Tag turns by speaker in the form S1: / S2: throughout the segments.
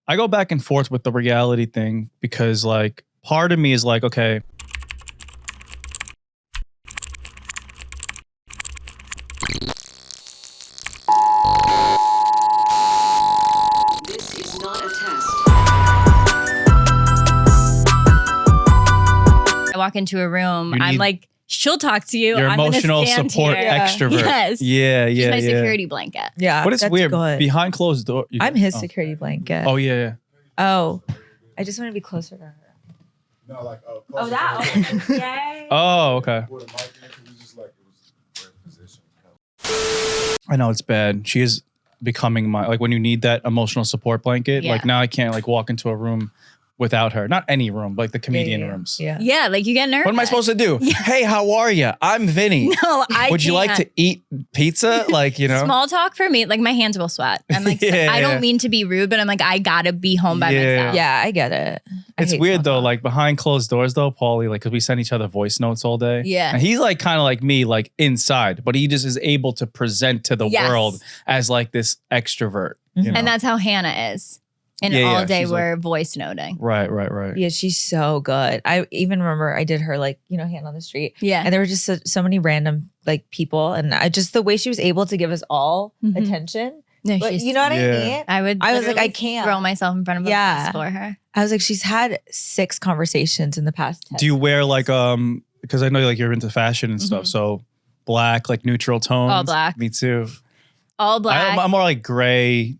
S1: I go back and forth with the reality thing because like part of me is like, okay,
S2: This is not a test.
S3: I walk into a room,
S1: You
S3: I'm
S1: need-
S3: like, she'll talk to you.
S1: your
S3: I'm gonna
S1: emotional
S3: stand
S1: support
S3: here.
S1: extrovert.
S3: Yes.
S1: Yeah,
S3: She's
S1: yeah,
S3: my
S1: yeah.
S3: security blanket.
S4: Yeah,
S1: But it's
S4: that's
S1: weird.
S4: good.
S1: Behind closed doors.
S4: I'm his security blanket.
S1: Oh, yeah, yeah.
S4: Oh, I just want to be closer to her.
S5: No, like,
S4: Oh, that. Okay. Yay.
S1: Oh, okay.
S5: With a mic in it, 'cause it's just like, it was a great position.
S1: I know it's bad. She is becoming my, like when you need that emotional support blanket,
S3: Yeah.
S1: like now I can't like walk into a room without her. Not any room, like the comedian rooms.
S4: Yeah.
S3: Yeah, like you get nervous.
S1: What am I supposed to do? Hey, how are you? I'm Vinny.
S3: No, I
S1: Would you like
S3: can't.
S1: to eat pizza? Like, you know?
S3: Small talk for me, like my hands will sweat. I'm like,
S1: Yeah.
S3: I don't mean to be rude, but I'm like, I gotta be home by
S1: Yeah.
S3: myself.
S4: Yeah, I get it. I
S1: It's
S4: hate
S1: weird
S4: small
S1: though,
S4: talk.
S1: like behind closed doors though, Paulie, like, cause we send each other voice notes all day.
S3: Yeah.
S1: And he's like kind of like me, like inside, but he just is able to present to the
S3: Yes.
S1: world as like this extrovert. You know?
S3: And that's how Hannah is. And
S1: Yeah,
S3: all
S1: yeah,
S3: day
S1: she's
S3: we're voice noting.
S1: right.
S4: Yeah, she's so good. I even remember I did her like, hand on the street.
S3: Yeah.
S4: And there were just so many random like people. And I just, the way she was able to give us all
S3: Mhm.
S4: attention.
S3: No,
S4: Like,
S3: she's-
S4: you know what
S1: Yeah.
S4: I mean?
S3: I
S4: I was like,
S3: literally
S4: I can't.
S3: throw myself in front of a
S4: Yeah.
S3: bus for her.
S4: I was like, she's had 6 conversations in the past 10.
S1: Do you wear like because I know like you're into fashion and stuff,
S3: Mhm.
S1: so black, like neutral tones?
S3: All black.
S1: Me too.
S3: All black.
S1: I'm more like gray,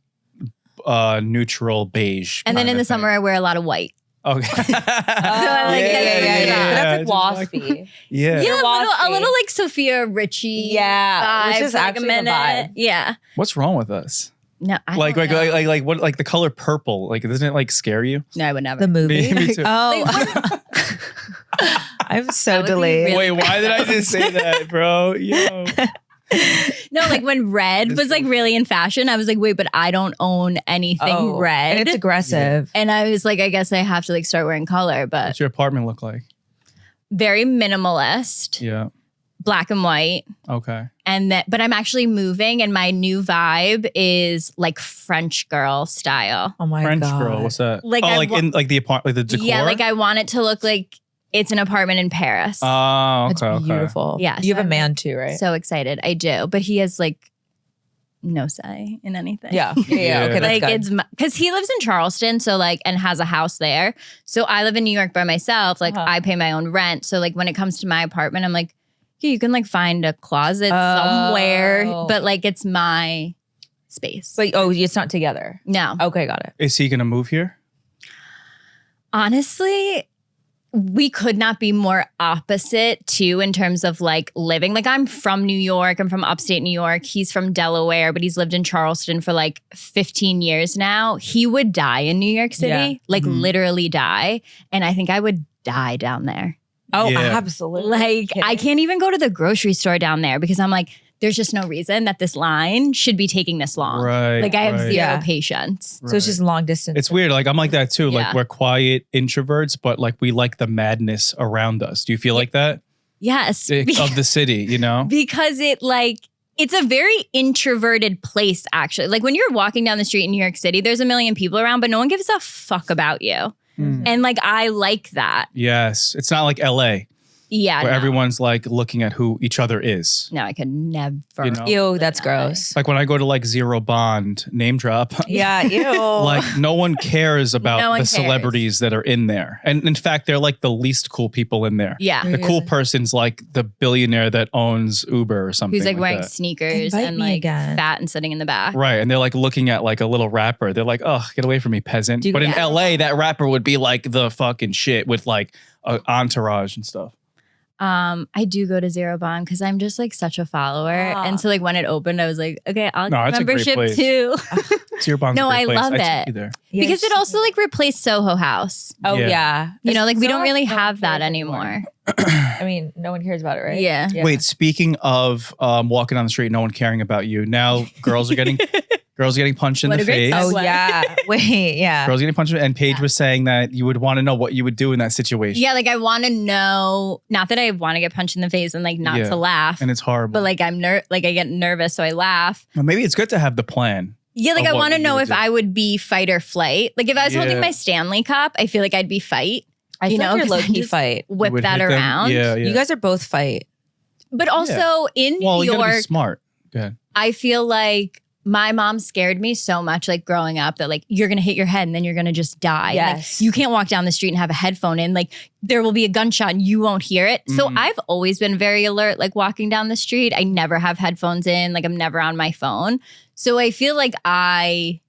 S1: neutral, beige.
S3: and then
S1: kinda
S3: in the
S1: thing.
S3: summer, I wear a lot of white.
S1: Okay.
S4: Oh, yeah.
S3: That's
S4: That's like
S1: Just
S4: waspy.
S1: Yeah.
S3: Yeah, a
S4: waspy.
S3: little like Sophia Richie.
S4: Yeah, which
S3: vibe
S4: is
S3: for, like,
S4: actually
S3: a
S4: the
S3: minute.
S4: vibe.
S3: Yeah.
S1: What's wrong with us?
S3: No, I
S1: Like
S3: don't know.
S1: what? Like the color purple? Like doesn't it like scare you?
S3: No, I would never.
S4: The movie.
S1: Me too.
S4: Oh. I'm so
S3: That would be
S4: delayed.
S3: really-
S1: Wait, why did I just say that, bro? Yo.
S3: No, like when red was like really in fashion, I was like, wait, but I don't own anything red.
S4: And it's aggressive.
S3: And I was like, I guess I have to like start wearing color, but
S1: What's your apartment look like?
S3: very minimalist,
S1: Yeah.
S3: black and white.
S1: Okay.
S3: And that, but I'm actually moving, and my new vibe is like French girl style.
S4: Oh my
S1: French
S4: God.
S1: girl. What's that?
S3: Like,
S1: oh,
S3: I
S1: like
S3: wa-
S1: in like the apartment, like the decor.
S3: Yeah, like I want it to look like it's an apartment in Paris.
S1: Oh,
S4: It's
S1: okay. Okay.
S4: beautiful.
S3: Yeah,
S4: You
S3: so
S4: have a
S3: I'm
S4: man too, right?
S3: So excited. I do. But he has like no say in anything.
S4: yeah. Yeah. Okay, that's
S3: Like
S4: good.
S3: it's because he lives in Charleston, so like, and has a house there. So I live in New York by myself. Like I pay my own rent. So like when it comes to my apartment, I'm like, yeah, you can like find a closet somewhere, but like it's my space.
S4: But it's not together.
S3: No,
S4: Okay, got it.
S1: Is he gonna move here?
S3: honestly, we could not be more opposite too in terms of like living. Like I'm from New York. I'm from upstate New York. He's from Delaware, but he's lived in Charleston for like 15 years now. He would die in New York City,
S4: Yeah.
S3: like
S1: Mhm.
S3: literally die. And I think I would die down there.
S4: Oh,
S1: Yeah.
S4: absolutely.
S3: Like I
S4: Kidding.
S3: can't even go to the grocery store down there because I'm like, there's just no reason that this line should be taking this long.
S1: Right.
S3: Like I have
S1: right,
S3: zero
S4: Yeah.
S3: patience.
S4: So it's just long distance.
S1: It's weird. Like I'm like that too.
S3: Yeah.
S1: Like we're quiet introverts, but like we like the madness around us. Do you feel like that?
S3: Yes.
S1: Of the city, you know?
S3: Because it's a very introverted place, actually. Like when you're walking down the street in New York City, there's a million people around, but no one gives a fuck about you.
S1: Mm.
S3: And like, I like that.
S1: Yes. It's not like LA
S3: Yeah.
S1: where
S3: no.
S1: everyone's like looking at who each other is.
S3: No, I could never.
S1: You know?
S4: Ew,
S3: live
S4: that's
S3: in LA.
S4: gross.
S1: Like when I go to like Zero Bond, name drop,
S4: Yeah, ew.
S1: like no one cares about
S3: No one
S1: the
S3: cares.
S1: celebrities that are in there. And in fact, they're like the least cool people in there.
S3: Yeah.
S1: The cool person's like the billionaire that owns Uber or something.
S3: Who's like wearing
S1: that.
S3: sneakers
S4: Invite
S3: and
S4: me
S3: like
S4: again.
S3: fat and sitting in the back.
S1: Right. And they're like looking at like a little rapper. They're like, oh, get away from me, peasant.
S4: Do you-
S1: But in
S3: Yeah.
S1: LA, that rapper would be like the fucking shit with like an entourage and stuff.
S3: I do go to Zero Bond because I'm just like such a follower.
S4: Ah.
S3: And so like when it opened, I was like, okay, I'll
S1: No,
S3: get
S1: it's a great
S3: membership
S1: place.
S3: too.
S1: Zero Bond's
S3: No,
S1: a great
S3: I
S1: place.
S3: love
S1: I'd
S3: it.
S1: take you there.
S4: Yeah,
S3: Because it also like replaced Soho House.
S4: Oh,
S1: Yeah.
S4: yeah.
S3: You know, like we
S4: So
S3: don't really
S4: no one
S3: have that
S4: cares
S3: anymore.
S4: I mean, no one cares about it, right?
S3: Yeah.
S1: Wait, speaking of walking down the street, no one caring about you. Now girls are getting punched in
S3: What
S1: the
S3: a great
S1: face.
S3: segue.
S4: Oh, yeah. Wait, yeah.
S1: Girls getting punched. And Paige was saying that you would want to know what you would do in that situation.
S3: Yeah, like I want to know, not that I want to get punched in the face and like not
S1: Yeah.
S3: to laugh,
S1: And it's horrible.
S3: but like I get nervous, so I laugh.
S1: Well, maybe it's good to have the plan.
S3: Yeah, like
S1: of
S3: I
S1: what
S3: want to
S1: you
S3: know
S1: would
S3: if
S1: do.
S3: I would be fight or flight. Like if I was holding
S1: Yeah.
S3: my Stanley Cup, I feel like I'd be fight.
S4: I feel like you're
S3: 'cause
S4: low
S3: I
S4: key
S3: just
S4: fight.
S1: You
S3: Whip
S1: would
S3: that
S1: hit them?
S3: around.
S1: Yeah, yeah.
S4: You guys are both fight.
S3: But also in New
S1: well, you gotta be
S3: York,
S1: smart. Go ahead.
S3: I feel like my mom scared me so much, like growing up, that like you're gonna hit your head and then you're gonna just die.
S4: Yes.
S3: Like, you can't walk down the street and have a headphone in. Like there will be a gunshot and you won't hear it. So
S1: Mhm.
S3: I've always been very alert, like walking down the street. I never have headphones in. Like I'm never on my phone. So I feel like I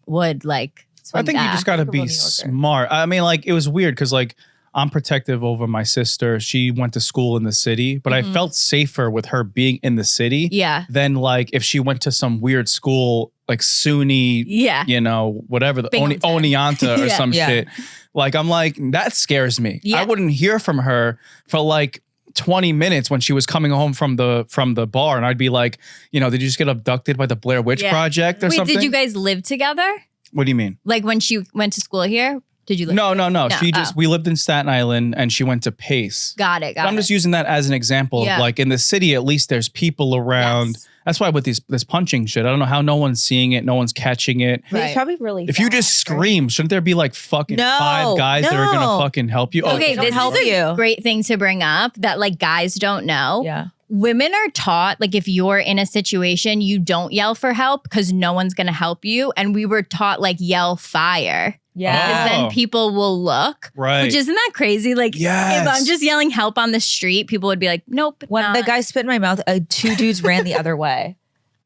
S3: would like.
S1: I think you just got to
S4: Typical
S1: be
S4: New Yorker.
S1: smart. I mean, like, it was weird because, like, I'm protective over my sister. She went to school in the city, but I felt safer with her being in the city
S3: Yeah.
S1: than, like, if she went to some weird school, like SUNY,
S3: Yeah.
S1: you know, whatever, the
S3: Binghamton.
S1: Oneonta or
S3: Yeah.
S1: some
S4: Yeah.
S1: shit. Like, I'm like, that scares me.
S3: Yeah.
S1: I wouldn't hear from her for, like, 20 minutes when she was coming home from the bar, and I'd be like, you know, did you just get abducted by the Blair Witch
S3: Yeah.
S1: Project or
S3: Wait,
S1: something?
S3: did you guys live together?
S1: What do you mean?
S3: Like when she went to school here? Did you live?
S1: No.
S3: No,
S1: She just, we lived in Staten Island and she went to Pace.
S3: Got it.
S1: But I'm just using that as an example of
S3: Yeah.
S1: like in the city, at least there's people around.
S3: Yes.
S1: That's why with this punching shit, I don't know how no one's seeing it. No one's catching it.
S4: But
S3: Right.
S4: It's probably really
S1: If you
S4: fast,
S1: just scream, shouldn't there be like fucking
S4: No,
S1: 5 guys that are
S4: no.
S1: going to fucking help you?
S3: Okay,
S4: They don't
S3: this
S4: help
S3: is a
S4: you.
S3: great thing to bring up that like guys don't know.
S4: Yeah.
S3: Women are taught like if you're in a situation, you don't yell for help because no one's gonna help you. And we were taught like yell fire.
S4: Yeah.
S3: Because
S1: Oh.
S3: then people will look.
S1: Right.
S3: Which isn't that crazy? Like
S1: Yes.
S3: if I'm just yelling help on the street, people would be like, nope.
S4: When
S3: not.
S4: the guy spit in my mouth, 2 dudes ran the other way.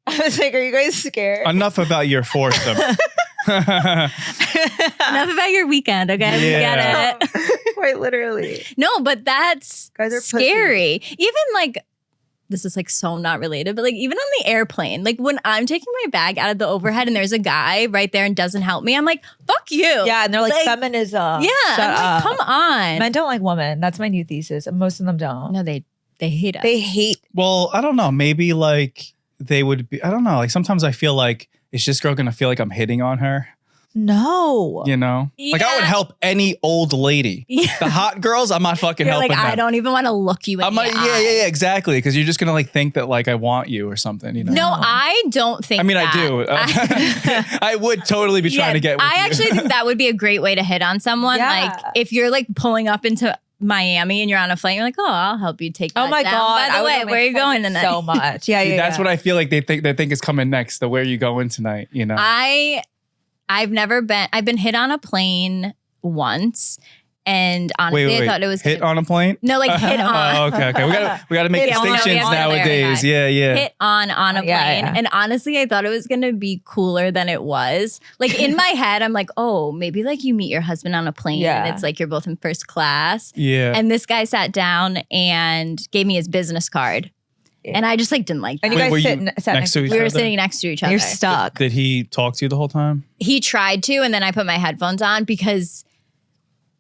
S4: I was like, are you guys scared?
S1: Enough about your foursome.
S3: Enough about your weekend, okay? We
S1: Yeah.
S3: get it.
S4: Quite literally.
S3: No, but that's
S4: Guys are
S3: scary. Even like this is like so not related, but like even on the airplane, like when I'm taking my bag out of the overhead and there's a guy right there and doesn't help me, I'm like, fuck you.
S4: Yeah, and they're like,
S3: Like,
S4: feminism.
S3: Yeah.
S4: Shut
S3: I'm like,
S4: up.
S3: come on.
S4: Men don't like women. That's my new thesis. Most of them don't.
S3: No, they hate us.
S4: They hate.
S1: Well, I don't know. Maybe like they would be, I don't know. Like sometimes I feel like, is this girl going to feel like I'm hitting on her?
S4: No.
S1: You know? Like I would
S3: Yeah.
S1: help any old lady.
S3: Yeah.
S1: The hot girls, I'm not fucking
S3: You're
S1: helping
S3: like,
S1: them.
S3: I don't even want to look you in
S1: I'm
S3: the
S1: like,
S3: eye.
S1: yeah, exactly. Because you're just gonna like think that like I want you or something, you know?
S3: No, I don't think
S1: I mean,
S3: that.
S1: I do. I would totally be trying to get. With
S3: I
S1: you.
S3: actually think that would be a great way to hit on someone.
S4: Yeah.
S3: Like if you're like pulling up into Miami and you're on a flight, you're like, oh, I'll help you take that
S4: Oh my
S3: down.
S4: God.
S3: By the way, where are you going tonight?
S4: So much. Yeah, yeah.
S1: That's what I feel like they think is coming next. The where you going tonight? You know?
S3: I've never been. I've been hit on a plane once, and honestly,
S1: wait.
S3: I thought it was
S1: hit on a plane.
S3: No, like hit on.
S1: Oh, okay. We gotta make
S3: Hit on,
S1: distinctions
S3: yeah,
S1: nowadays. Yeah.
S3: Hit on a plane.
S4: Yeah.
S3: And honestly, I thought it was gonna be cooler than it was. Like in my head, I'm like, oh, maybe like you meet your husband on a plane
S4: Yeah.
S3: and it's like you're both in first class.
S1: Yeah.
S3: And this guy sat down and gave me his business card.
S4: Yeah.
S3: And I just like didn't like that.
S4: And you
S1: Wait,
S4: guys
S1: were
S4: sit
S1: you
S4: sat
S1: next to each
S3: we were
S1: other?
S3: sitting next to each other.
S4: You're stuck.
S1: Did he talk to you the whole time?
S3: He tried to, and then I put my headphones on because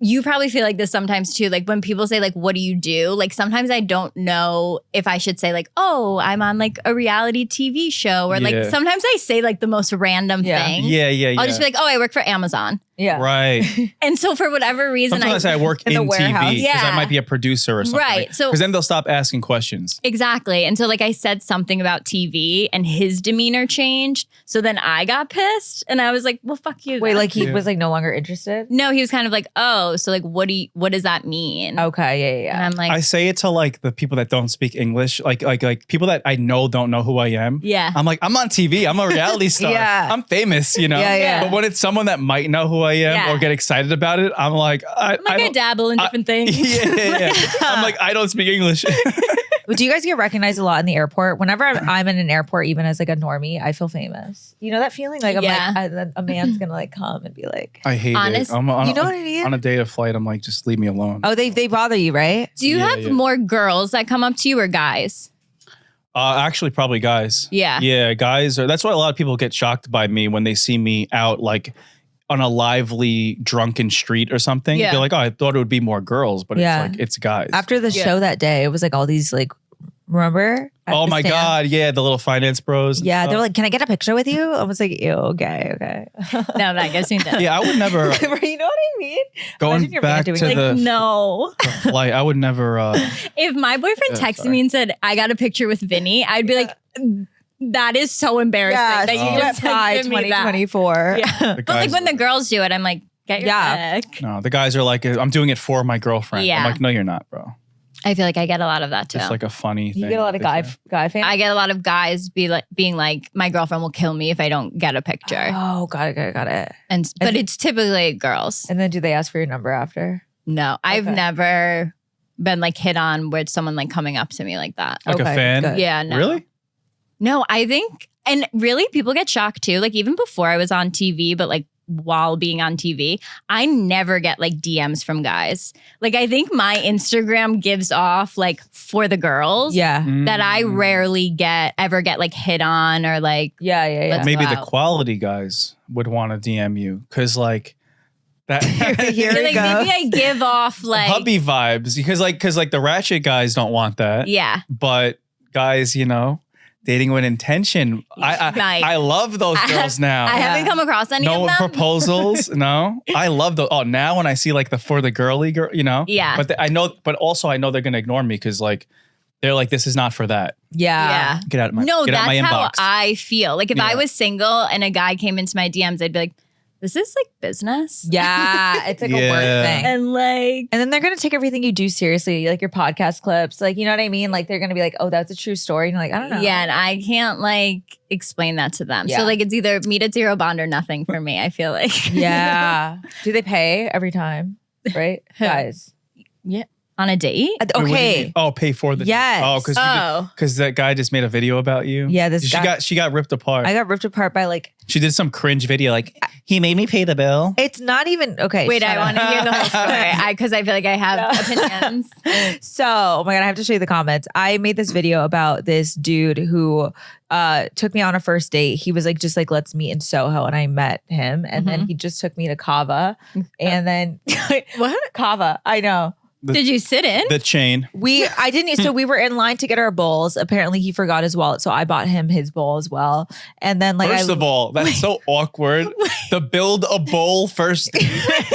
S3: you probably feel like this sometimes too. Like when people say like, what do you do? Like sometimes I don't know if I should say like, oh, I'm on like a reality TV show. Or like
S1: Yeah.
S3: sometimes I say like the most random
S4: Yeah.
S3: thing.
S1: Yeah.
S3: I'll just be like, oh, I work for Amazon.
S4: Yeah.
S1: Right.
S3: And so for whatever reason,
S1: Sometimes I say I work
S4: In
S1: in
S4: the warehouse.
S1: TV because I
S3: Yeah.
S1: might be a producer or something.
S3: Right, so-
S1: because then they'll stop asking questions.
S3: Exactly. And so like I said something about TV and his demeanor changed. So then I got pissed and I was like, well, fuck you.
S4: Wait,
S3: then.
S4: like he
S1: Yeah.
S4: was like no longer interested?
S3: no, he was kind of like, oh, so like what does that mean?
S4: Okay, yeah.
S3: And I'm like,
S1: I say it to like the people that don't speak English, like people that I know don't know who I am.
S3: yeah.
S1: I'm like, I'm on TV. I'm a reality star.
S4: Yeah.
S1: I'm famous, you know?
S4: Yeah, yeah.
S1: But when it's someone that might know who I am
S3: Yeah.
S1: or get excited about it, I'm like, I don't.
S3: dabble in different things.
S1: Yeah. I'm like, I don't speak English.
S4: But do you guys get recognized a lot in the airport? Whenever I'm in an airport, even as like a normie, I feel famous. You know that feeling? Like I'm
S3: Yeah.
S4: like, a man's gonna like come and be like,
S1: I hate
S3: Honest-
S1: it. I'm on,
S4: you know what I mean?
S1: on a day of flight, I'm like, just leave me alone.
S4: Oh, they bother you, right?
S3: Do you
S1: Yeah,
S3: have
S1: yeah.
S3: more girls that come up to you or guys?
S1: Actually, probably guys.
S3: Yeah.
S1: Yeah, guys. That's why a lot of people get shocked by me when they see me out like on a lively, drunken street or something.
S3: Yeah.
S1: They're like, oh, I thought it would be more girls, but
S4: Yeah.
S1: it's like, it's guys.
S4: After the
S3: Yeah.
S4: show that day, it was like all these like, remember? At
S1: Oh
S4: the
S1: my
S4: stand?
S1: God. Yeah, the little finance bros. and
S4: Yeah,
S1: stuff.
S4: they're like, can I get a picture with you? I was like, ew, okay.
S3: No, that gives me that.
S1: Yeah, I would never,
S4: you know what I mean?
S1: going
S4: Imagine your man
S1: back to
S4: doing
S1: the,
S3: Like, no.
S1: the flight, I would never,
S3: If my boyfriend
S1: Yeah,
S3: texted
S1: sorry.
S3: me and said, I got a picture with Vinny, I'd be like, That is so embarrassing
S4: Yeah,
S3: that you
S4: see you at
S3: just
S4: Pride
S3: texted me that.
S4: 2024.
S3: Yeah.
S1: The
S3: But like
S1: guys-
S3: when the girls do it, I'm like, get your
S4: Yeah.
S3: pick.
S1: No, the guys are like, I'm doing it for my girlfriend.
S3: Yeah.
S1: I'm like, no, you're not, bro.
S3: I feel like I get a lot of that too.
S1: It's like a funny thing.
S4: You get a lot of
S1: that they say.
S4: guy fans?
S3: I get a lot of guys being like, my girlfriend will kill me if I don't get a picture.
S4: Oh, got it.
S3: But it's typically girls.
S4: And then do they ask for your number after?
S3: No, I've
S4: Okay.
S3: never been like hit on with someone like coming up to me like that.
S1: Like a
S4: Okay,
S1: fan?
S4: good.
S3: Yeah, no.
S1: Really?
S3: No, I think, and really people get shocked too. Like even before I was on TV, but like while being on TV, I never get like DMs from guys. Like I think my Instagram gives off like for the girls
S4: Yeah.
S3: that I
S1: Mm.
S3: rarely ever get like hit on or like,
S4: Yeah.
S3: Let's-
S1: Maybe
S3: Wow.
S1: the quality guys would want to DM you because like that
S4: Here we
S3: like
S4: go.
S3: maybe I give off like,
S1: hubby vibes because like the ratchet guys don't want that.
S3: yeah.
S1: But guys, dating with intention.
S3: Like,
S1: I love those
S3: I
S1: girls
S3: have-
S1: now.
S3: I haven't come across any
S1: no
S3: of them.
S1: proposals. No, I love those. Oh, now when I see like for the girly girl,
S3: Yeah.
S1: But but also I know they're gonna ignore me because like they're like, this is not for that.
S3: Yeah.
S1: Get out of my
S3: No,
S1: get out
S3: that's
S1: my
S3: how
S1: inbox.
S3: I feel. Like if I
S1: Yeah.
S3: was single and a guy came into my DMs, I'd be like, this is like business.
S4: Yeah. It's like a
S1: Yeah.
S4: work thing.
S3: And like,
S4: And then they're going to take everything you do seriously, like your podcast clips. Like, you know what I mean? Like, they're going to be like, oh, that's a true story. And you're like, I don't know.
S3: yeah, and I can't like explain that to them.
S4: Yeah.
S3: So like it's either meet at zero bond or nothing for me, I feel like.
S4: Yeah. Do they pay every time? Right?
S3: Who?
S4: Guys.
S3: On a date?
S1: Wait, what do you
S4: Okay.
S1: mean? Oh, pay for the
S4: Yes.
S1: Oh, because that guy just made a video about you.
S4: Yeah, this
S1: she
S4: guy-
S1: got ripped apart.
S4: I got ripped apart by like,
S1: She did some cringe video like he made me pay the bill.
S4: it's not even, okay.
S3: Wait,
S4: shut
S3: I
S4: up.
S3: want to hear the whole story. Because I feel like I have opinions.
S4: So, oh my God, I have to show you the comments. I made this video about this dude who took me on a first date. He was like, just like, let's meet in Soho. And I met him. And then he just took me to Kava. And then, what? Kava. I know.
S3: Did you sit in?
S1: The chain.
S4: I didn't, so we were in line to get our bowls. Apparently he forgot his wallet. So I bought him his bowl as well. And then like,
S1: First of all, that's so awkward. To build a bowl first,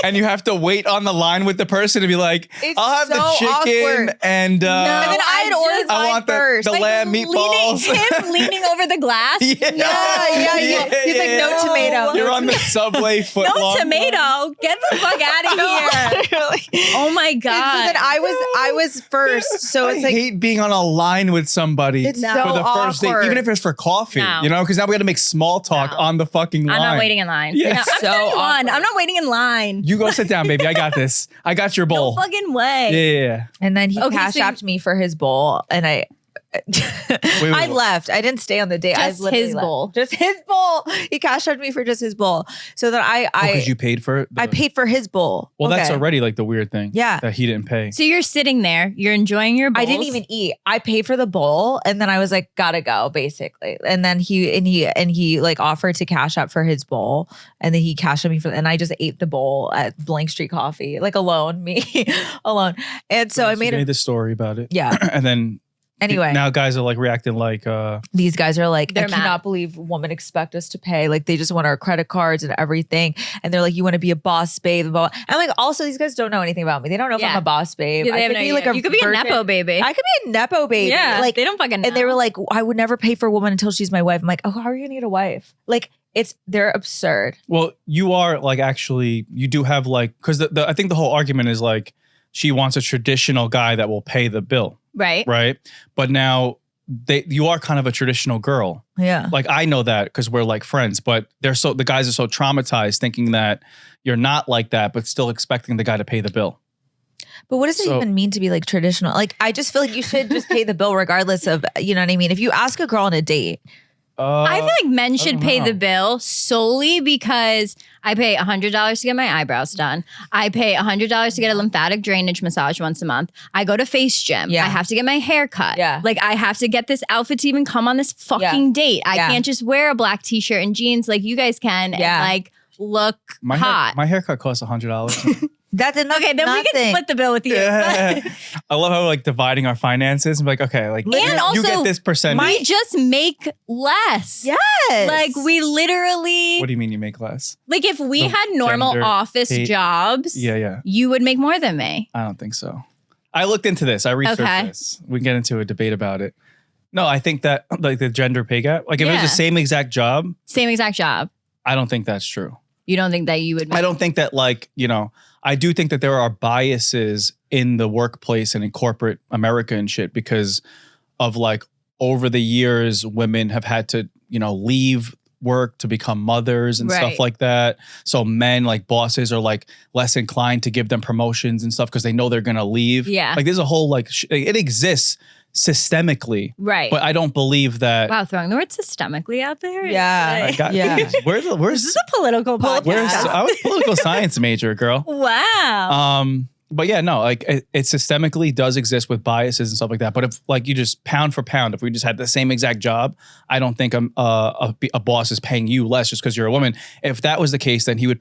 S1: and you have to wait on the line with the person to be like,
S4: It's
S1: "I'll have the
S4: so
S1: chicken
S4: awkward.
S1: and
S4: and then I had ordered
S1: I
S4: mine
S1: want
S4: first.
S1: the
S4: Like,
S1: lamb meatballs."
S3: Him leaning over the glass?
S1: Yeah.
S4: He's like, no tomato.
S1: You're on the subway foot
S3: No
S1: long.
S3: tomato. Get the fuck out of here.
S4: Literally.
S3: Oh my
S4: And
S3: God.
S4: so then I was first. So
S1: I
S4: it's like,
S1: hate being on a line with somebody
S4: It's
S1: for
S4: so
S1: the first date,
S4: awkward.
S1: even if it's for coffee.
S3: No.
S1: Because now we got to make small talk
S3: No.
S1: on the fucking line.
S3: I'm not waiting in line.
S1: Yeah.
S3: No, I'm
S4: So
S3: 31.
S4: awkward.
S3: I'm not waiting in line.
S1: You go sit down, baby. I got this. I got your
S3: No
S1: bowl.
S3: fucking way.
S1: Yeah.
S4: and then he
S3: Okay,
S4: cash
S3: so you-
S4: apped me for his bowl. And I
S1: wait.
S4: left. I didn't stay on the date. I
S3: Just
S4: literally
S3: his
S4: left.
S3: bowl.
S4: Just his bowl. He cash apped me for just his bowl. So then I
S1: Because you paid for it.
S4: I paid for his bowl.
S1: Well, that's
S4: Okay.
S1: already like the weird thing.
S4: Yeah.
S1: That he didn't pay.
S3: So you're sitting there, you're enjoying your bowls.
S4: I didn't even eat. I paid for the bowl, and then I was like, gotta go, basically. And then he like offered to cash up for his bowl, and then he cashed at me and I just ate the bowl at Blank Street Coffee, like alone, me alone. And so I
S1: She
S4: made
S1: made
S4: it.
S1: the story about it.
S4: Yeah.
S1: And then
S4: Anyway,
S1: now guys are like reacting like
S4: these guys are like,
S3: They're
S4: I cannot
S3: mad.
S4: believe women expect us to pay. Like they just want our credit cards and everything. And they're like, you want to be a boss babe. Blah, blah. And like, also these guys don't know anything about me. They don't know if I'm
S3: Yeah.
S4: a boss babe.
S3: Yeah, they
S4: I
S3: have
S4: could
S3: no
S4: be
S3: idea.
S4: like
S3: You could be a
S4: virgin-
S3: nepo baby.
S4: I could be a nepo baby.
S3: Yeah,
S4: Like
S3: they don't fucking know.
S4: and they were like, I would never pay for a woman until she's my wife. I'm like, oh, how are you gonna get a wife? Like they're absurd.
S1: well, you are like actually you do have like because I think the whole argument is like she wants a traditional guy that will pay the bill,
S3: right?
S1: right? But now you are kind of a traditional girl.
S4: Yeah.
S1: Like I know that because we're like friends, but the guys are so traumatized thinking that you're not like that, but still expecting the guy to pay the bill.
S4: But what does it
S1: So-
S4: even mean to be like traditional? Like I just feel like you should just pay the bill regardless of, you know what I mean? If you ask a girl on a date,
S3: I feel like men should
S1: don't
S3: pay
S1: know.
S3: the bill solely because I pay $100 to get my eyebrows done. I pay $100 to get a lymphatic drainage massage once a month. I go to Face Gym.
S4: Yeah.
S3: I have to get my hair cut.
S4: Yeah.
S3: Like I have to get this outfit to even come on this fucking date. I
S4: Yeah.
S3: can't just wear a black t-shirt and jeans like you guys can
S4: Yeah.
S3: and like look hot.
S1: My haircut costs $100.
S4: that's enough.
S3: Okay, then we can split the bill with you.
S1: Yeah. I love how like dividing our finances. I'm like, okay, like
S3: And
S1: you
S3: also,
S1: get this percentage.
S3: We just make less.
S4: Yes.
S3: Like we literally,
S1: What do you mean you make less?
S3: like if we
S1: The
S3: had normal
S1: gender
S3: office
S1: hate-
S3: jobs,
S1: Yeah.
S3: you would make more than me.
S1: I don't think so. I looked into this. I researched
S3: Okay.
S1: this. We can get into a debate about it. No, I think that like the gender pay gap, like if it was
S3: Yeah.
S1: the same exact job,
S3: Same exact job.
S1: I don't think that's true.
S3: You don't think that you would?
S1: I don't think that like, you know, I do think that there are biases in the workplace and in corporate America and shit because of like over the years, women have had to, you know, leave work to become mothers and
S3: Right.
S1: stuff like that. So men like bosses are like less inclined to give them promotions and stuff because they know they're going to leave.
S3: Yeah.
S1: Like there's a whole like, it exists systemically,
S3: Right.
S1: but I don't believe that.
S3: Wow, throwing the word systemically out there.
S4: Yeah.
S1: I got-
S4: Yeah.
S1: Where's
S3: This is a political podcast.
S1: I was a political science major, girl.
S3: Wow.
S1: But yeah, no, like it systemically does exist with biases and stuff like that. But if like you just pound for pound, if we just had the same exact job, I don't think a boss is paying you less just because you're a woman. If that was the case, then he would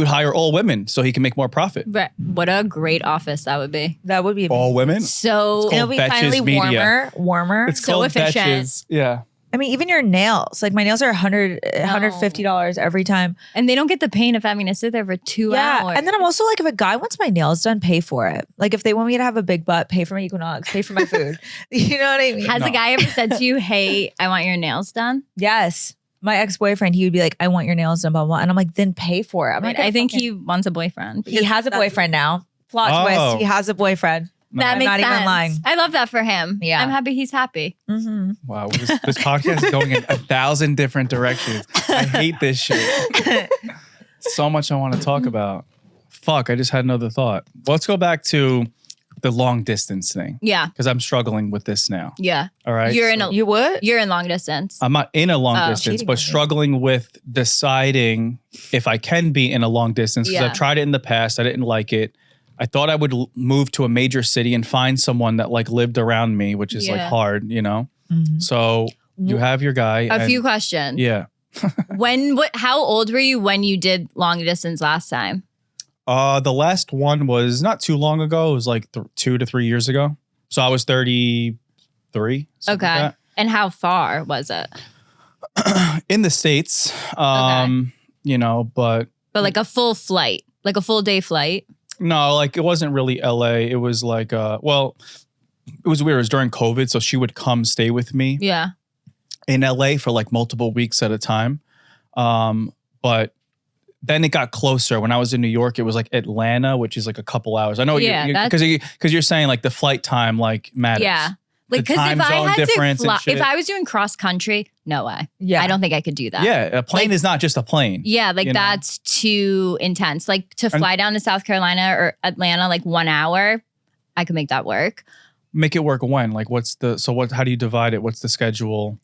S1: hire all women so he can make more profit.
S3: Right. What a great office that would be.
S4: That would be
S1: All women?
S3: So
S1: It's
S4: It'll be
S1: Betches
S4: finally
S1: Media.
S4: warmer.
S1: It's
S3: So
S1: called
S3: efficient.
S1: Betches. Yeah.
S4: I mean, even your nails. Like my nails are $150 every time.
S3: and they don't get the pain of having to sit there for 2 hours.
S4: And then I'm also like, if a guy wants my nails done, pay for it. Like if they want me to have a big butt, pay for my Equinox, pay for my food. You know what I mean?
S3: Has
S1: No.
S3: a guy ever said to you, "Hey, I want your nails done"?
S4: Yes. My ex-boyfriend, he would be like, I want your nails done, blah, blah, blah. And I'm like, then pay for it. I'm
S3: I,
S4: like,
S3: mean, I think he wants a boyfriend.
S4: he has a boyfriend now. Plot
S1: Oh.
S4: twist, he has a boyfriend.
S3: That
S4: I'm
S3: makes
S4: not even
S3: sense.
S4: lying.
S3: I love that for him.
S4: Yeah.
S3: I'm happy he's happy.
S4: Mm-hmm.
S1: Wow. This podcast is going in 1,000 different directions. I hate this shit. So much I want to talk about. Fuck, I just had another thought. Let's go back to the long distance thing
S3: Yeah.
S1: because I'm struggling with this now.
S3: Yeah.
S1: All right.
S3: You're in a
S4: You would?
S3: you're in long distance.
S1: I'm not in a long
S3: Oh.
S1: distance,
S4: Cheating
S1: but
S4: on me.
S1: struggling with deciding if I can be in a long distance because
S3: Yeah.
S1: I've tried it in the past. I didn't like it. I thought I would move to a major city and find someone that like lived around me, which is like
S3: Yeah.
S1: hard, you know?
S4: Mhm.
S1: So you have your guy.
S3: a
S1: and-
S3: few questions.
S1: Yeah.
S3: How old were you when you did long distance last time?
S1: The last one was not too long ago. It was like 2 to 3 years ago. So I was 33. something
S3: Okay.
S1: like
S3: And how far was it?
S1: that. In the States. You know, but
S3: But like a full flight, like a full day flight.
S1: no, like it wasn't really LA. It was like, well, it was weird. It was during COVID. So she would come stay with me
S3: Yeah.
S1: in LA for like multiple weeks at a time. But then it got closer. When I was in New York, it was like Atlanta, which is like a couple hours. I know
S3: Yeah,
S1: because you're saying like the flight time like matters.
S3: Yeah. Like,
S1: The
S3: because
S1: time
S3: if I
S1: zone
S3: had
S1: difference
S3: to
S1: and
S3: fly,
S1: shit.
S3: if I was doing cross country, no way.
S4: Yeah.
S3: I don't think I could do that.
S1: Yeah, a plane
S3: Like-
S1: is not just a plane.
S3: Yeah, like
S1: You know?
S3: that's too intense. Like to fly down to South Carolina or Atlanta, like 1 hour, I could make that work.
S1: Make it work when? Like how do you divide it? What's the schedule?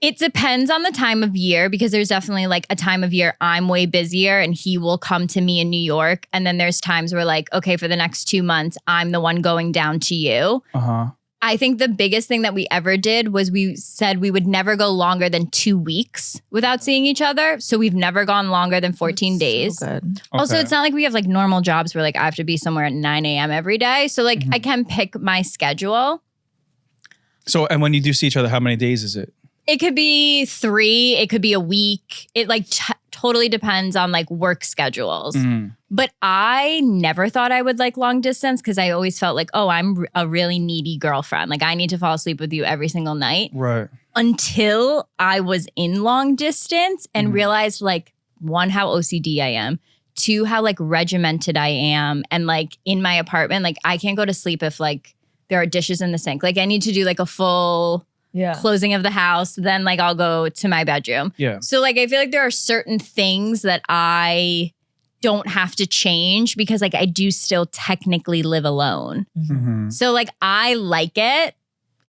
S3: It depends on the time of year because there's definitely like a time of year I'm way busier and he will come to me in New York. And then there's times where like, okay, for the next 2 months, I'm the one going down to you.
S1: Uh-huh.
S3: I think the biggest thing that we ever did was we said we would never go longer than 2 weeks without seeing each other. So we've never gone longer than 14 days.
S4: So good.
S3: Also,
S1: Okay.
S3: it's not like we have like normal jobs where like I have to be somewhere at 9 a.m. every day. So like I can pick my schedule.
S1: So, and when you do see each other, how many days is it?
S3: It could be 3, it could be a week. It like totally depends on like work schedules.
S1: Mhm.
S3: But I never thought I would like long distance because I always felt like, oh, I'm a really needy girlfriend. Like I need to fall asleep with you every single night.
S1: Right.
S3: Until I was in long distance and realized like, 1, how OCD I am. 2, how like regimented I am. And like in my apartment, like I can't go to sleep if like there are dishes in the sink. Like I need to do like a full
S4: Yeah.
S3: closing of the house. Then like I'll go to my bedroom.
S1: Yeah.
S3: So like I feel like there are certain things that I don't have to change because like I do still technically live alone.
S1: Mhm.
S3: So like I like it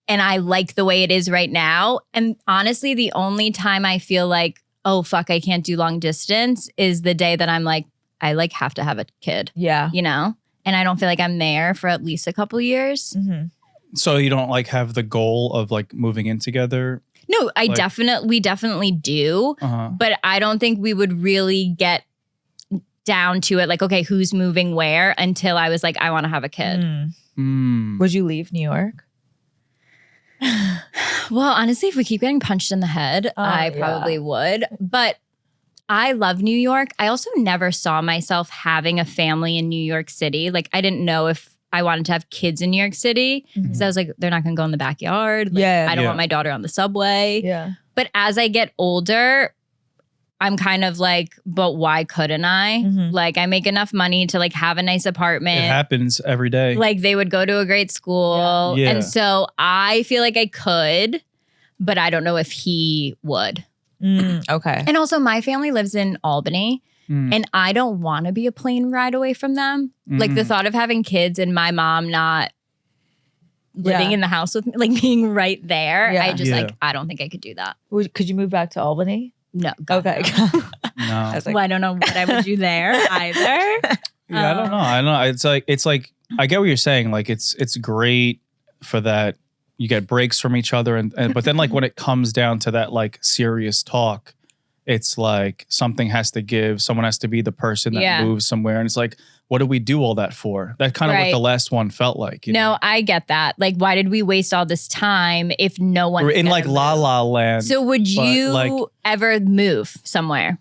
S3: and I like the way it is right now. And honestly, the only time I feel like, oh fuck, I can't do long distance is the day that I'm like, I like have to have a kid,
S4: Yeah.
S3: you know? And I don't feel like I'm there for at least a couple years.
S4: Mm-hmm.
S1: So you don't like have the goal of like moving in together?
S3: No,
S1: Like-
S3: we definitely do.
S1: Uh-huh.
S3: But I don't think we would really get down to it like, okay, who's moving where until I was like, I want to have a kid.
S1: Mm.
S4: Would you leave New York?
S3: Well, honestly, if we keep getting punched in the head, I
S4: yeah.
S3: probably would. But I love New York. I also never saw myself having a family in New York City. Like, I didn't know if I wanted to have kids in New York City. So I was like, they're not going to go in the backyard. Like,
S4: Yeah.
S3: I don't
S1: Yeah.
S3: want my daughter on the subway.
S4: Yeah.
S3: But as I get older, I'm kind of like, but why couldn't I?
S4: Mhm.
S3: Like, I make enough money to like have a nice
S1: It
S3: apartment.
S1: happens every day.
S3: Like, they would go to a great school.
S1: Yeah.
S3: And so I feel like I could, but I don't know if he would.
S4: Okay.
S3: And also, my family lives in Albany.
S1: Mm.
S3: And I don't want to be a plane ride away from them. Like the thought of having kids and my mom not living
S4: Yeah.
S3: in the house with me, like being right there.
S4: Yeah.
S3: I just
S1: Yeah.
S3: like, I don't think I could do that.
S4: Could you move back to Albany?
S3: No. God,
S4: Okay.
S3: no.
S1: No.
S4: I was like,
S3: Well, I don't know what I would do there either.
S1: Yeah, I don't know. I don't know. It's like I get what you're saying. Like it's great for that. You get breaks from each other, and but then like when it comes down to that like serious talk, it's like something has to give. Someone has to be the person that
S3: Yeah.
S1: moves somewhere, and it's like, what do we do all that for? That kind of what
S3: Right.
S1: the last one felt like. You know?
S3: No, I get that. Like, why did we waste all this time if no one
S1: We're in like La La Land.
S3: So would
S1: but,
S3: you
S1: like-
S3: ever move somewhere?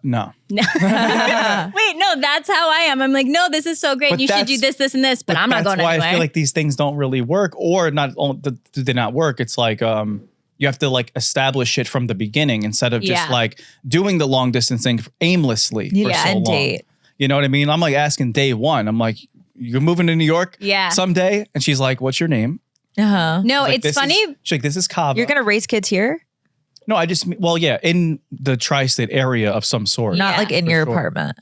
S1: no,
S3: No. Wait, no, that's how I am. I'm like, no, this is so great.
S1: But
S3: You should do
S1: that's-
S3: this, and this, but I'm not going
S1: That's why
S3: anywhere.
S1: I feel like these things don't really work, or not. Do they not work? It's like you have to like establish it from the beginning instead of just
S3: Yeah.
S1: like doing the long distance thing aimlessly for
S4: yeah,
S1: so
S4: and
S1: long.
S4: date.
S1: You know what I mean? I'm like asking day one. I'm like, you're moving to New York
S3: Yeah.
S1: someday, and she's like, what's your name?
S4: Uh-huh.
S3: No,
S1: Like,
S3: it's
S1: "This
S3: funny.
S1: is-" She's like, this is Kava.
S4: You're gonna raise kids here,
S1: No, in the tri-state area of some sort.
S4: not like in
S1: for
S4: your
S1: sure.
S4: apartment.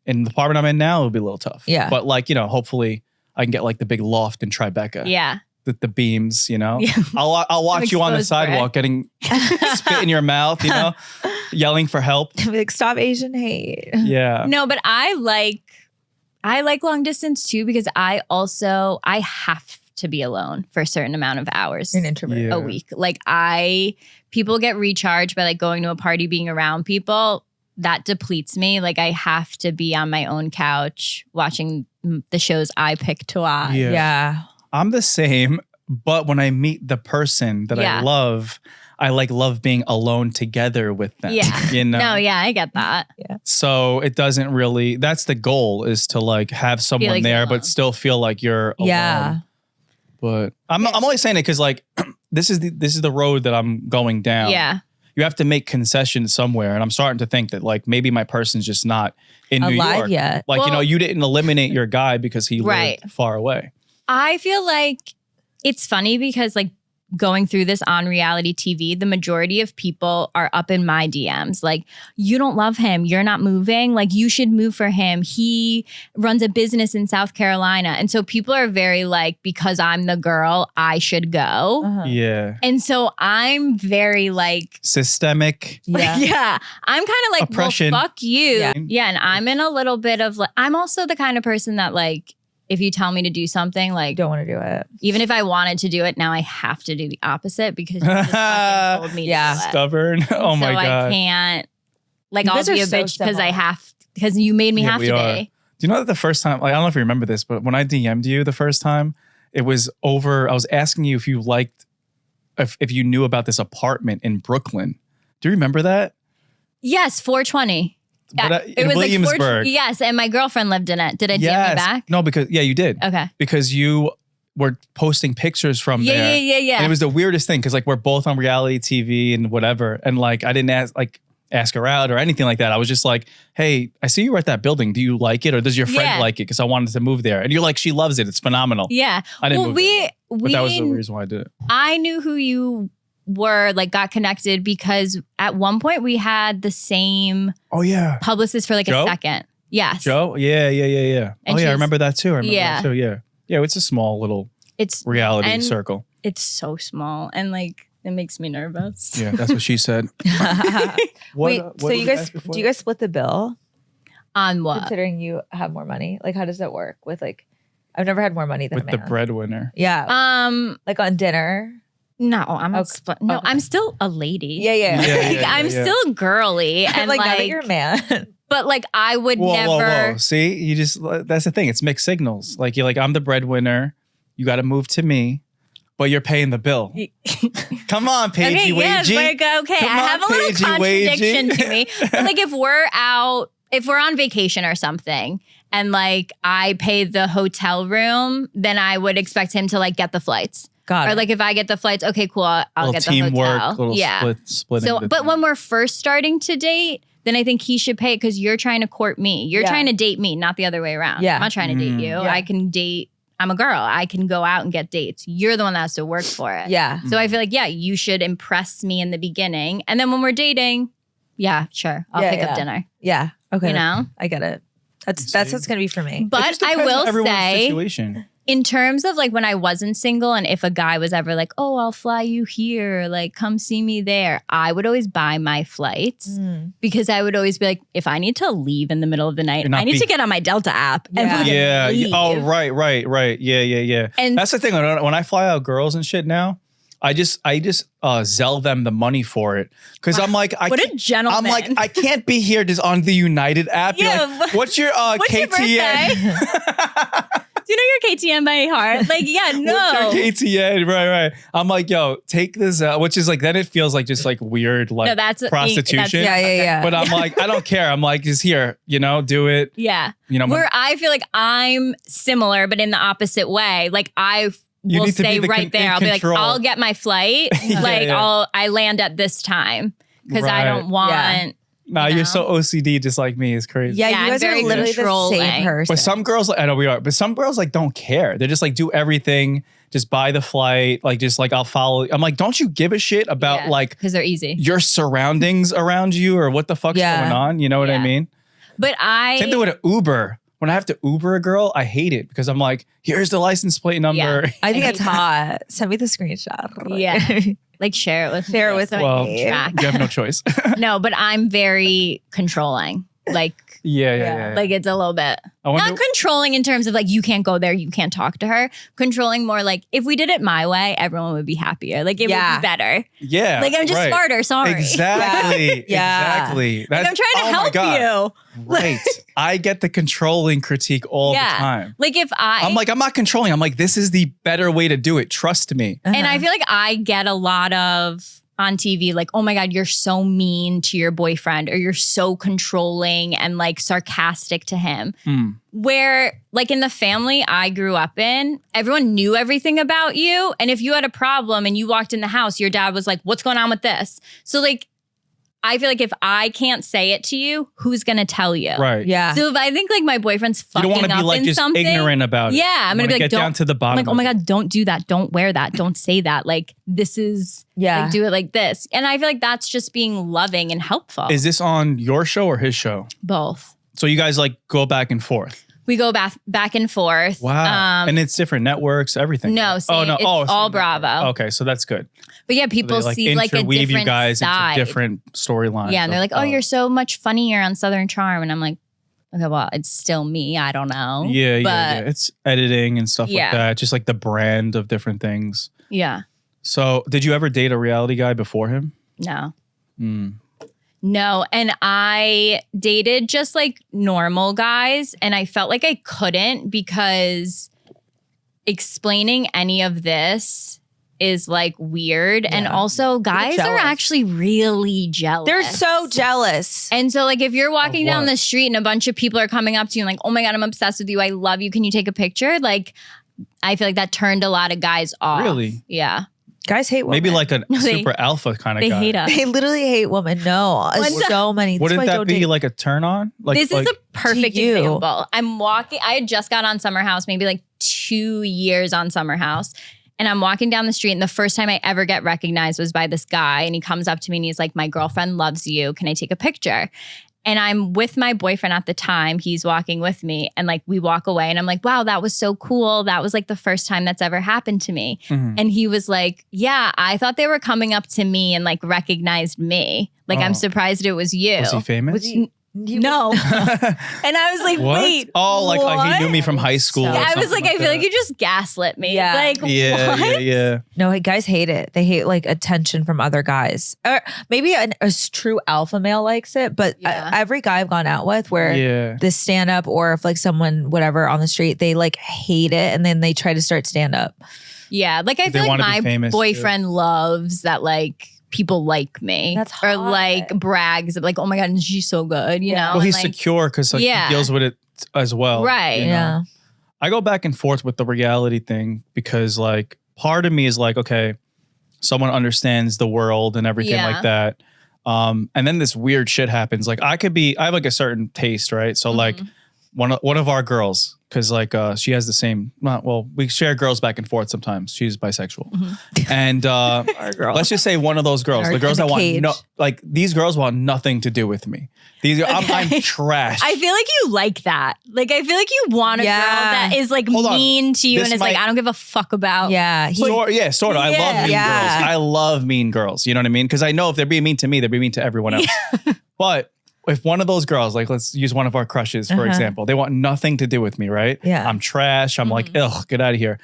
S1: In the apartment I'm in now, it'll be a little tough.
S4: Yeah.
S1: But like, hopefully I can get like the big loft in Tribeca.
S3: Yeah.
S1: The beams,
S3: Yeah.
S1: I'll watch you on the
S3: exposed brick.
S1: sidewalk getting spit in your mouth, yelling for help.
S4: Like, stop Asian hate.
S1: Yeah.
S3: No, but I like long distance too because I have to be alone for a certain amount of hours
S4: You're an introvert.
S1: Yeah.
S3: a week. Like people get recharged by like going to a party, being around people. That depletes me. Like I have to be on my own couch watching the shows I pick to watch.
S1: Yeah.
S4: Yeah.
S1: I'm the same, but when I meet the person that
S3: Yeah.
S1: I love being alone together with them.
S3: Yeah.
S1: No,
S3: No, yeah, I get that.
S1: So it doesn't really, that's the goal, is to like have someone
S3: like you're
S1: there,
S3: alone.
S1: but still feel like you're alone.
S4: Yeah.
S1: But I'm only saying it because like this is the road that I'm going down.
S3: Yeah.
S1: You have to make concessions somewhere. And I'm starting to think that like maybe my person's just not in New
S4: Alive
S1: York.
S4: yet.
S1: Like,
S3: Well-
S1: you didn't eliminate your guy because he
S3: Right.
S1: lived far away.
S3: I feel like it's funny because like going through this on reality TV, the majority of people are up in my DMs. Like, you don't love him. You're not moving. Like, you should move for him. He runs a business in South Carolina. And so people are very like, because I'm the girl, I should go.
S4: Uh-huh.
S1: Yeah.
S3: And so I'm very like,
S1: Systemic.
S4: Yeah.
S3: yeah, I'm kind of like,
S1: Oppression.
S3: well, fuck you.
S4: Yeah.
S3: Yeah. And I'm in a little bit of like, I'm also the kind of person that like, if you tell me to do something,
S4: I
S3: like,
S4: don't want to do it.
S3: even if I wanted to do it, now I have to do the opposite because you just fucking told me
S4: Yeah.
S3: to do it.
S1: Stubborn. Oh my
S3: so
S1: God.
S3: I can't, like,
S4: You
S3: I'll
S4: guys
S3: be
S4: are
S3: a
S4: so
S3: bitch because
S4: similar.
S3: because you made me
S1: Yeah,
S3: have
S1: we
S3: to
S1: are.
S3: be.
S1: Do you know that the first time, like, I don't know if you remember this, but when I DM'd you the first time, it was over, I was asking you if you liked, if you knew about this apartment in Brooklyn. Do you remember that?
S3: Yes, 420.
S1: But,
S3: It
S1: in
S3: was like
S1: Williamsburg.
S3: yes, and my girlfriend lived in it. Did I DM you back?
S1: No, because, yeah, you did.
S3: Okay.
S1: Because you were posting pictures from there.
S3: Yeah.
S1: And it was the weirdest thing because like we're both on reality TV and whatever. And like I didn't ask her out or anything like that. I was just like, hey, I see you were at that building. Do you like it? Or does your friend
S3: Yeah.
S1: like it? Because I wanted to move there. And you're like, she loves it. It's phenomenal.
S3: Yeah.
S1: I didn't
S3: Well,
S1: move there, but that was the
S3: we
S1: reason why I did it.
S3: I knew who you were, like, got connected because at one point we had the same
S1: Oh yeah.
S3: publicist for like
S1: Joe?
S3: a second. Yes.
S1: Joe? Yeah.
S3: And
S1: Oh yeah, I
S3: she's-
S1: remember that too. I remember
S3: Yeah.
S1: that too. Yeah. Yeah, it's a small little
S3: It's
S1: reality circle.
S3: It's so small and like it makes me nervous.
S1: Yeah, that's what she said.
S4: Wait,
S1: what
S4: so
S1: was
S4: you
S1: it
S4: guys,
S1: asked before?
S4: do you guys split the bill?
S3: On what?
S4: Considering you have more money, like how does that work? With like, I've never had more money than
S1: with
S4: a
S1: the
S4: man.
S1: breadwinner?
S4: Yeah, like on dinner.
S3: No, I'm not.
S4: Okay.
S3: No,
S4: Okay.
S3: I'm still a lady.
S4: Yeah.
S1: Yeah,
S3: Like,
S1: yeah,
S3: I'm
S1: yeah.
S3: still girly
S4: And
S3: and
S4: like,
S3: like,
S4: now that you're a man,
S3: but like I would never.
S1: Whoa. See, you just, that's the thing. It's mixed signals. Like, you're like, I'm the breadwinner. You got to move to me, but you're paying the bill. Come on, Paigey
S3: Okay, yes,
S1: Wagey.
S3: like, okay.
S1: Come
S3: I have
S1: on,
S3: a little
S1: Paigey
S3: contradiction
S1: Wagey.
S3: to me. But like if we're out, if we're on vacation or something and like I pay the hotel room, then I would expect him to like get the flights.
S4: Got
S3: Or
S4: it.
S3: like if I get the flights, okay, cool, I'll
S1: Little
S3: get the
S1: teamwork,
S3: hotel.
S1: little
S3: Yeah.
S1: splitting.
S3: So,
S1: the
S3: but
S1: thing.
S3: when we're first starting to date, then I think he should pay because you're trying to court me. You're
S4: Yeah.
S3: trying to date me, not the other way around.
S4: Yeah.
S3: I'm not trying to date you.
S4: Yeah.
S3: I can date. I'm a girl. I can go out and get dates. You're the one that has to work for it.
S4: Yeah.
S3: So I feel like, yeah, you should impress me in the beginning. And then when we're dating, yeah, sure. I'll
S4: Yeah,
S3: pick
S4: yeah.
S3: up dinner.
S4: Yeah. Okay.
S3: You know?
S4: I get it. That's what's gonna be for me.
S1: It
S3: But
S1: just
S3: I
S1: depends on
S3: will
S1: everyone's
S3: say,
S1: situation.
S3: in terms of like when I wasn't single and if a guy was ever like, oh, I'll fly you here, like come see me there, I would always buy my flights because I would always be like, if I need to leave in the middle of the night,
S1: You're not
S3: I need
S1: be-
S3: to get on my Delta app and
S4: Yeah.
S3: fucking
S1: Yeah.
S3: leave.
S1: Oh, right. Yeah.
S3: And
S1: That's the thing. When I fly out girls and shit now, I just Zelle them the money for it because I'm like,
S3: what a gentleman.
S1: I'm like, I can't be here just on the United app. You're
S3: Yeah,
S1: like, what's your
S3: what's your
S1: KTN?
S3: Do you know your KTM by heart? Like, yeah, no.
S1: What's your KTN? Right. I'm like, yo, take this out, which is like, then it feels like just like weird, like
S3: No, that's
S1: prostitution.
S4: Yeah.
S1: But I'm like, I don't care. I'm like, just here, do it.
S3: Yeah.
S1: You know,
S3: Where I feel like I'm similar, but in the opposite way. Like I
S1: You
S3: will
S1: need to be
S3: say
S1: the
S3: right there, I'll be like,
S1: control.
S3: I'll get my flight.
S1: Yeah.
S3: I land at this time because I
S1: Right.
S3: don't want.
S4: Yeah.
S1: nah,
S3: you
S1: you're
S3: know?
S1: so OCD, just like me. It's crazy.
S4: Yeah,
S3: Yeah,
S4: you
S3: I'm
S4: guys are
S3: very
S4: literally the
S3: controlling.
S4: same person.
S1: But some girls, I know we are, but some girls like don't care. They're just like do everything, just buy the flight, like just like I'll follow. I'm like, don't you give a shit about like
S3: because they're easy.
S1: your surroundings around you or what the fuck's
S4: Yeah.
S1: going on? You know what I
S3: Yeah.
S1: mean?
S3: But
S1: Same thing with an Uber. When I have to Uber a girl, I hate it because I'm like, here's the license plate number.
S3: Yeah.
S4: I think
S3: I
S4: it's
S3: hate
S4: hot. Send me the screenshot.
S3: Yeah. Like share it with
S4: Share it
S3: me
S4: with
S3: so I
S1: Well,
S3: can
S1: you
S3: track.
S1: have no choice.
S3: No, but I'm very controlling. Like
S1: Yeah.
S3: like it's a little bit
S1: I wonder,
S3: not controlling in terms of like you can't go there, you can't talk to her. Controlling more like if we did it my way, everyone would be happier. Like it
S4: Yeah.
S3: would be better.
S1: yeah.
S3: Like I'm just
S1: right.
S3: smarter. Sorry.
S1: Exactly.
S4: Yeah.
S1: Exactly.
S3: Like I'm trying to
S1: oh my
S3: help
S1: God.
S3: you.
S1: Right. I get the controlling critique all the time.
S3: Like if
S1: I'm like, I'm not controlling. I'm like, this is the better way to do it. Trust me.
S3: and I feel like I get a lot of on TV, like, oh my God, you're so mean to your boyfriend or you're so controlling and like sarcastic to him. Where like in the family I grew up in, everyone knew everything about you. And if you had a problem and you walked in the house, your dad was like, what's going on with this? So like, I feel like if I can't say it to you, who's going to tell you?
S1: Right.
S4: Yeah.
S3: So if I think like my boyfriend's
S1: You
S3: fucking
S1: don't want to
S3: up
S1: be like
S3: in
S1: just
S3: something,
S1: ignorant about it.
S3: yeah, I'm
S1: You
S3: gonna be
S1: wanna
S3: like,
S1: get down to the bottom.
S3: I'm like, oh my
S1: of it.
S3: God, don't do that. Don't wear that. Don't say that. Like, this is,
S4: Yeah.
S3: like, do it like this. And I feel like that's just being loving and helpful.
S1: Is this on your show or his show?
S3: Both.
S1: So you guys like go back and forth.
S3: We go back and forth.
S1: Wow. And it's different networks, everything.
S3: No, same, it's all
S1: same
S3: Bravo.
S1: network. Okay, so that's good.
S3: But yeah,
S1: So
S3: people
S1: they,
S3: see like a
S1: interweave
S3: different
S1: you guys
S3: side.
S1: into different storylines.
S3: Yeah, and they're
S1: of-
S3: like, oh, you're so much funnier on Southern Charm. And I'm like, okay, well, it's still me. I don't know.
S1: Yeah.
S3: But
S1: It's editing and stuff
S3: Yeah.
S1: like that. Just like the brand of different things.
S3: yeah,
S1: So did you ever date a reality guy before him?
S3: no.
S1: Hmm.
S3: No, and I dated just like normal guys, and I felt like I couldn't because explaining any of this is like weird. And also, guys are
S4: jealous.
S3: actually really jealous.
S4: They're so jealous.
S3: And so, like, if you're walking
S1: Of
S3: down
S1: what?
S3: the street and a bunch of people are coming up to you and like, oh my God, I'm obsessed with you. I love you. Can you take a picture? Like, I feel like that turned a lot of guys off.
S1: Really?
S3: Yeah.
S4: Guys hate women.
S1: Maybe like a
S3: No, they-
S1: super alpha kind of
S3: They
S1: guy.
S3: hate us.
S4: They literally hate women. No,
S3: What's
S4: so many. That's
S1: Wouldn't
S4: why I
S1: that
S4: don't
S1: be
S4: date.
S1: like a turn on? Like
S3: This is a perfect
S4: To you.
S3: example. I'm walking, I had just got on Summer House, maybe like 2 years on Summer House. And I'm walking down the street, and the first time I ever get recognized was by this guy. And he comes up to me and he's like, my girlfriend loves you. Can I take a picture? And I'm with my boyfriend at the time. He's walking with me. And like we walk away and I'm like, wow, that was so cool. That was like the first time that's ever happened to me.
S1: Mhm.
S3: And he was like, yeah, I thought they were coming up to me and like recognized me. Like, I'm
S1: Oh.
S3: surprised it was you.
S1: Was he famous?
S4: Was he-
S3: No. And I was like,
S1: What?
S3: wait.
S1: Oh, like he knew me from high school.
S4: So-
S1: or
S3: Yeah, I was
S1: something
S3: like, I feel like
S1: that.
S3: you just gaslit me.
S4: Yeah.
S3: Like,
S1: Yeah,
S3: what?
S1: yeah.
S4: No, guys hate it. They hate like attention from other guys. Or maybe a true alpha male likes it, but
S3: Yeah.
S4: every guy I've gone out with where
S1: Yeah.
S4: the stand up or if like someone, whatever on the street, they like hate it and then they try to start stand up.
S3: Yeah. Like, I
S1: They
S3: feel like
S1: wanna be
S3: my
S1: famous, too.
S3: boyfriend loves that, like, people like me.
S4: That's
S3: or
S4: hot.
S3: like brags like, oh my God, she's so good, you know?
S1: Well, he's
S3: And, like,
S1: secure because like,
S3: Yeah.
S1: he deals with it as well.
S3: Right.
S1: you know?
S4: Yeah.
S1: I go back and forth with the reality thing because like part of me is like, okay, someone understands the world and everything
S3: Yeah.
S1: like that. And then this weird shit happens. Like I have like a certain taste, right? So like one of our girls, because like she has the same, we share girls back and forth sometimes. She's bisexual. And
S4: Our girl.
S1: let's just say one of those girls, the girls
S4: in
S1: that
S4: the
S1: want
S4: cage.
S1: like these girls want nothing to do with me. I'm trash.
S3: I feel like you like that. Like, I feel like you want a
S4: Yeah.
S3: girl that is like
S1: Hold on.
S3: mean to you
S1: This
S3: and is like,
S1: might-
S3: I don't give a fuck about.
S4: Yeah.
S1: Sort of. I love mean
S4: Yeah.
S1: girls. I love mean girls. You know what I mean? Because I know if they're being mean to me, they're being mean to everyone else. But if one of those girls, like let's use one of our crushes, for example, they want nothing to do with me, right?
S4: Yeah.
S1: I'm trash. I'm like, ugh, get out of here.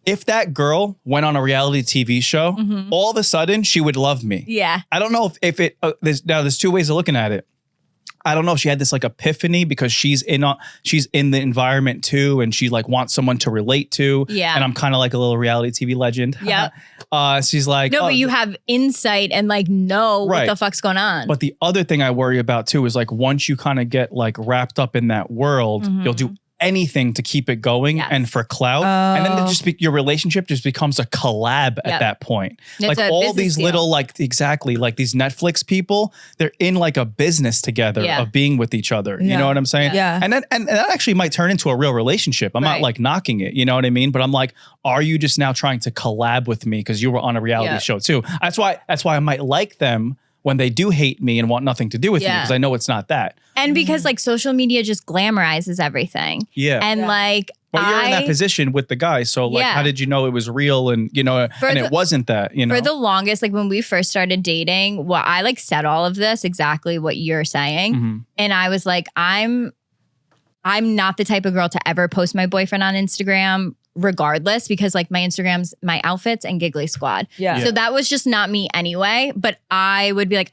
S1: If that girl went on a reality TV show, all of a sudden she would love me.
S3: Yeah.
S1: I don't know if it, there's two ways of looking at it. I don't know if she had this like epiphany because she's in the environment too, and she like wants someone to relate to.
S3: Yeah.
S1: And I'm kind of like a little reality TV legend.
S3: Yep.
S1: She's like,
S3: No,
S1: oh,
S3: but you have insight and like know
S1: Right.
S3: what the fuck's going on.
S1: But the other thing I worry about too is like once you kind of get like wrapped up in that world, you'll do anything to keep it going
S3: Yes.
S1: and for clout. And then
S4: Oh.
S1: your relationship just becomes a collab
S3: Yep.
S1: at that point.
S3: It's
S1: like
S3: a
S1: all
S3: business
S1: these
S3: deal.
S1: little like these Netflix people, they're in like a business together
S3: Yeah.
S1: of being with each other. You
S4: Yeah.
S1: know what I'm saying?
S4: Yeah.
S1: And that actually might turn into a real relationship. I'm
S3: Right.
S1: not like knocking it, you know what I mean? But I'm like, are you just now trying to collab with me because you were on a reality
S3: Yeah.
S1: show too? That's why I might like them when they do hate me and want nothing to do with me
S3: Yeah.
S1: because I know it's not that.
S3: And because like social media just glamorizes everything.
S1: Yeah.
S3: And like,
S1: But you're in that position with the guy. So like,
S3: Yeah.
S1: how did you know it was real? And it wasn't that, you know?
S3: For the longest, like when we first started dating, I like said all of this, exactly what you're saying.
S1: Mhm.
S3: And I was like, I'm not the type of girl to ever post my boyfriend on Instagram regardless, because like my Instagram's my outfits and Giggly Squad.
S4: Yeah.
S3: So that was just not me anyway. But I would be like,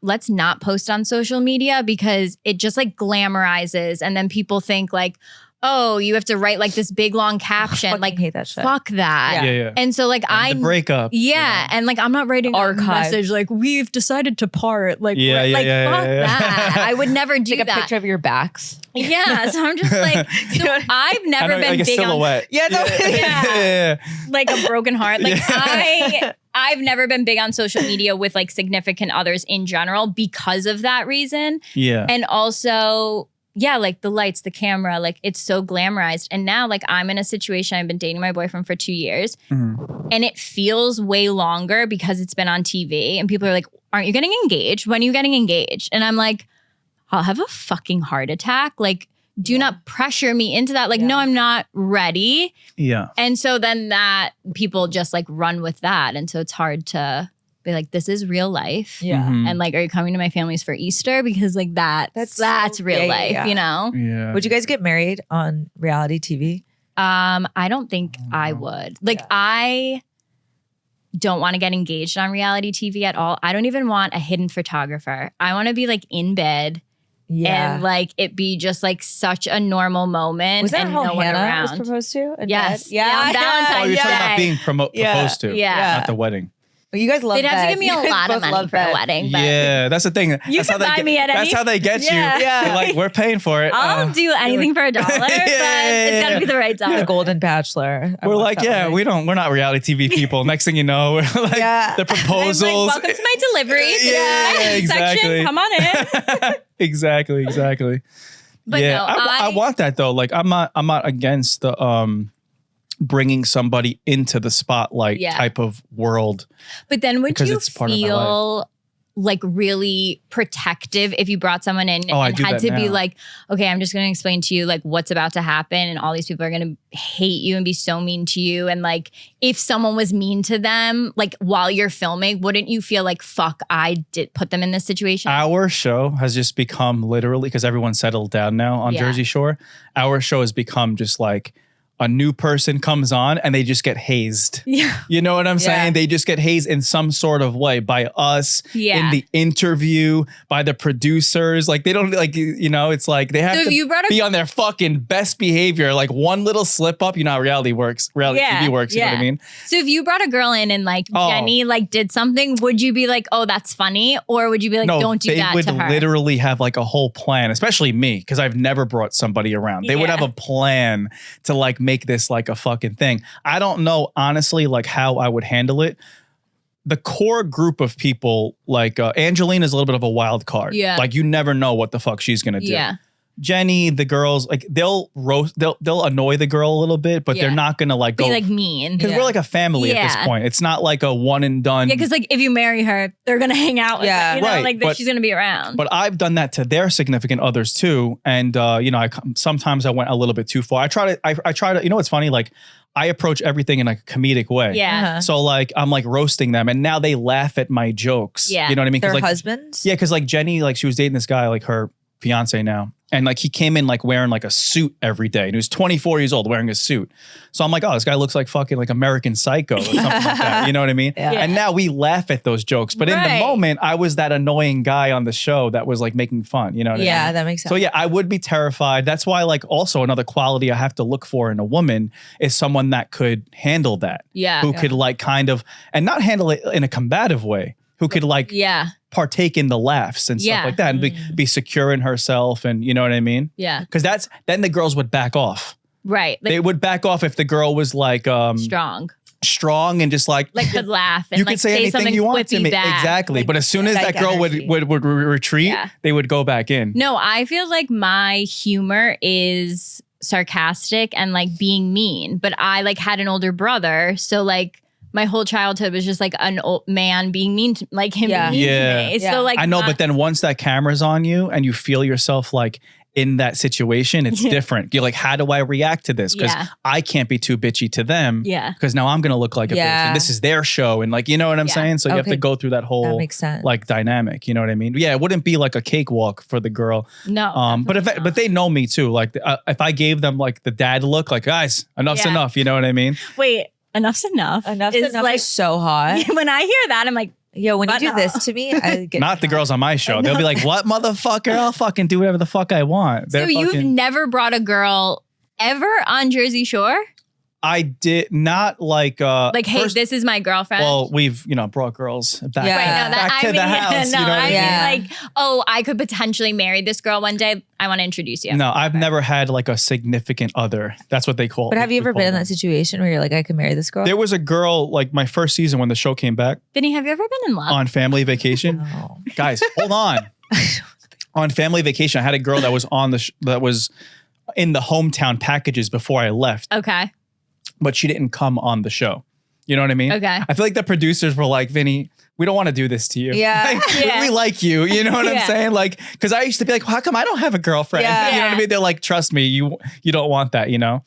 S3: let's not post on social media because it just like glamorizes. And then people think like, oh, you have to write like this big long caption.
S4: fucking
S3: Like,
S4: hate that shit.
S3: fuck that.
S1: Yeah.
S3: And so like
S1: The breakup.
S3: yeah, and like I'm not writing
S4: Archive.
S3: a message like we've decided to part. Like,
S1: Yeah,
S3: we're-
S1: yeah,
S3: like
S1: yeah,
S3: fuck
S1: yeah, yeah.
S3: that. I would never do
S4: Take a
S3: that.
S4: picture of your backs.
S3: Yeah, so I'm just like, so I've
S1: I
S3: never
S1: know,
S3: been
S1: like a
S3: big on
S1: silhouette.
S4: Yeah, no,
S3: Yeah. like a broken heart. Like
S1: Yeah.
S3: I've never been big on social media with like significant others in general because of that reason,
S1: Yeah.
S3: and also. Yeah, like the lights, the camera, like it's so glamorized. And now, like, I'm in a situation, I've been dating my boyfriend for 2 years, and it feels way longer because it's been on TV. And people are like, aren't you getting engaged? When are you getting engaged? And I'm like, I'll have a fucking heart attack. Like, do not pressure me into that. Like, no, I'm not ready.
S1: Yeah.
S3: And so then that people just like run with that. And so it's hard to be like, this is real life.
S4: Yeah.
S1: Mhm.
S3: And like, are you coming to my family's for Easter? Because like that's real
S4: yeah,
S3: life,
S4: yeah.
S3: you know?
S1: Yeah.
S4: Would you guys get married on reality TV?
S3: I don't think I would. Like, I don't want to get engaged on reality TV at all. I don't even want a hidden photographer. I want to be like in bed and like it be just like such a normal moment.
S4: Was that
S3: and
S4: how
S3: no one
S4: Hannah
S3: around.
S4: was proposed to? in
S3: Yes.
S4: bed?
S3: Yeah, on Valentine's
S1: Oh, you're talking about
S3: Day.
S1: being proposed to.
S3: Yeah.
S1: Not the wedding.
S4: Well, you guys love
S3: They'd have to
S4: bed.
S3: give me a
S4: You guys
S3: lot of
S4: both
S3: money
S4: love
S3: for a
S4: bed.
S3: wedding. But
S1: Yeah, that's the thing.
S3: You
S1: That's
S3: can buy me at
S1: That's
S3: any-
S1: how they get
S3: Yeah.
S1: you.
S4: Yeah.
S1: They're like, we're paying for it.
S3: I'll do anything for $1, but it's got to be the right
S4: The
S3: dollar.
S4: Golden Bachelor. I
S1: We're
S4: watched
S1: like,
S4: that
S1: yeah,
S4: one.
S1: we're not reality TV people. Next thing you know, we're like
S4: Yeah.
S1: the
S3: I'm
S1: proposals.
S3: like, welcome to my delivery. This is
S1: Yeah,
S3: my
S1: exactly.
S3: section. Come on in.
S1: exactly.
S3: But
S1: yeah,
S3: no,
S1: I want that though. Like, I'm not against the bringing somebody into the spotlight
S3: Yeah.
S1: type of world.
S3: But then would
S1: Because
S3: you
S1: it's part of my
S3: feel like really protective if you brought someone in
S1: Oh, I
S3: and
S1: do
S3: had
S1: that
S3: to be
S1: now.
S3: like, okay, I'm just going to explain to you like what's about to happen and all these people are going to hate you and be so mean to you. And like if someone was mean to them, like while you're filming, wouldn't you feel like, fuck, I did put them in this situation?
S1: Our show has just become literally, because everyone's settled down now on
S3: Yeah.
S1: Jersey Shore, our show has become just like a new person comes on and they just get hazed.
S3: Yeah.
S1: You know what I'm
S4: Yeah.
S1: saying? They just get hazed in some sort of way by us,
S3: Yeah.
S1: in the interview, by the producers. Like they don't like, you know, it's like they have
S3: So if
S1: to
S3: you brought a-
S1: be on their fucking best behavior. Like one little slip up, you know how reality works, reality TV works, you know what I mean?
S3: So if you brought a girl in and like
S1: Oh.
S3: Jenny like did something, would you be like, oh, that's funny? Or would you be like, don't do
S1: they
S3: that
S1: would
S3: to her?
S1: literally have like a whole plan, especially me, because I've never brought somebody around. They would
S3: Yeah.
S1: have a plan to like make this like a fucking thing. I don't know, honestly, like how I would handle it. The core group of people, like Angelina's a little bit of a wild card.
S3: Yeah.
S1: Like you never know what the fuck she's gonna do.
S3: Yeah.
S1: Jenny, the girls, like they'll annoy the girl a little bit, but
S3: Yeah.
S1: they're not gonna like
S3: Be
S1: go,
S3: like mean.
S1: because
S4: Yeah.
S1: we're like a family at this
S3: Yeah.
S1: point. It's not like a one and done.
S3: Yeah, because like if you marry her, they're gonna hang out with
S4: Yeah.
S3: her. You know,
S1: Right,
S3: like
S1: but-
S3: she's gonna be around.
S1: But I've done that to their significant others too, and you know, sometimes I went a little bit too far. I try to. You know, what's funny? Like I approach everything in a comedic way.
S3: yeah.
S4: Uh-huh.
S1: So like I'm like roasting them, and now they laugh at my jokes.
S3: Yeah.
S1: You know what I mean? 'Cause,
S4: Their
S1: like,
S4: husbands?
S1: yeah, because like Jenny, like she was dating this guy, like her fiance now. And like he came in like wearing like a suit every day. And he was 24 years old wearing a suit. So I'm like, oh, this guy looks like fucking like American Psycho or something like that. You know what I mean?
S4: Yeah.
S3: Yeah.
S1: And now we laugh at those jokes. But in
S3: Right.
S1: the moment, I was that annoying guy on the show that was like making fun. You know what I mean?
S4: Yeah, that makes sense.
S1: So yeah, I would be terrified. That's why like also another quality I have to look for in a woman is someone that could handle that.
S3: Yeah.
S1: Who could like kind of, and not handle it in a combative way. Who could like
S3: Yeah.
S1: partake in the laughs and stuff
S3: Yeah.
S1: like that and be secure in herself, and you know what I mean?
S3: Yeah.
S1: Because then the girls would back off.
S3: Right. Like
S1: They would back off if the girl was like strong and just like
S3: could laugh and
S1: you
S3: like
S1: could say anything
S3: something
S1: you want to
S3: quippy
S1: me.
S3: back.
S1: Exactly. But as soon as
S4: Psych
S1: that girl
S4: energy.
S1: would retreat,
S3: Yeah.
S1: they would go back in.
S3: No, I feel like my humor is sarcastic and like being mean, but I like had an older brother, so like my whole childhood was just like an old man being mean to like him
S4: Yeah.
S3: being mean
S1: Yeah.
S3: to me.
S4: Yeah.
S3: So like
S1: I know, but then once that camera's on you and you feel yourself like in that situation, it's different. You're like, how do I react to this? Because
S3: Yeah.
S1: I can't be too bitchy to them.
S3: Yeah.
S1: Because now I'm gonna look like a bitch.
S4: Yeah.
S1: And this is their show. And like, you know what I'm
S3: Yeah.
S1: saying? So you have
S4: Okay.
S1: to go through that whole
S4: That makes sense.
S1: like dynamic. You know what I mean? Yeah, it wouldn't be like a cakewalk for the girl.
S3: no.
S1: But but they know me too. Like if I gave them like the dad look, like guys, enough's
S3: Yeah.
S1: enough. You know what I mean?
S3: Wait, enough's enough.
S4: Enough
S3: is
S4: enough
S3: like
S4: is so hot.
S3: when I hear that, I'm like,
S4: Yo, when you
S3: But
S4: do
S3: no.
S4: this to me, I get
S1: Not the girls on my show. They'll be like, "What motherfucker? I'll fucking do whatever the fuck I want."
S3: so
S1: They're
S3: you've
S1: fucking-
S3: never brought a girl ever on Jersey Shore?
S1: I did not like
S3: Like, hey,
S1: first-
S3: this is my girlfriend.
S1: Well, we've brought girls back,
S4: Yeah.
S3: Right, no, that,
S1: back to
S3: I
S1: the
S3: mean,
S1: house.
S3: no,
S1: you know what I
S3: I
S1: mean?
S4: Yeah.
S3: mean like, oh, I could potentially marry this girl one day. I want to introduce you.
S1: No, I've never had like a significant other. That's what they call.
S4: But have you
S1: we
S4: ever
S1: call
S4: been in
S1: them.
S4: that situation where you're like, I could marry this girl?
S1: There was a girl like my first season when the show came back
S3: Vinny, have you ever been in love?
S1: on family vacation.
S4: No.
S1: Guys, hold on. On family vacation, I had a girl that was on that was in the hometown packages before I left,
S3: Okay.
S1: but she didn't come on the show. You know what I mean?
S3: Okay.
S1: I feel like the producers were like, Vinny, we don't want to do this to you.
S4: Yeah.
S1: Like,
S3: Yeah.
S1: we like you. You know what I'm
S3: Yeah.
S1: saying? Like, because I used to be like, how come I don't have a girlfriend?
S4: Yeah.
S1: You know what I mean? They're like, trust me, you don't want that. You know.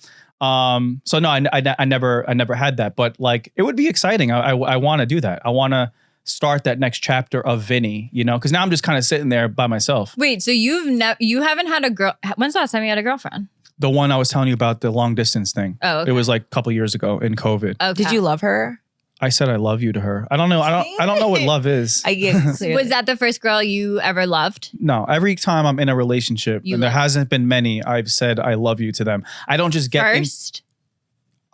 S1: So no, I never had that. But like, it would be exciting. I want to do that. I want to start that next chapter of Vinny. You know, because now I'm just kind of sitting there by myself.
S3: Wait, so you haven't had a girl? When's the last time you had a girlfriend?
S1: The one I was telling you about, the long distance thing.
S3: Oh, okay.
S1: It was like a couple years ago in COVID.
S3: Okay.
S4: Did you love her?
S1: I said I love you to her. I don't know. I don't know what love is.
S4: I get clearly.
S3: Was that the first girl you ever loved?
S1: No, every time I'm in a relationship,
S3: You
S1: and there
S3: love-
S1: hasn't been many, I've said I love you to them. I don't just get in.
S3: First?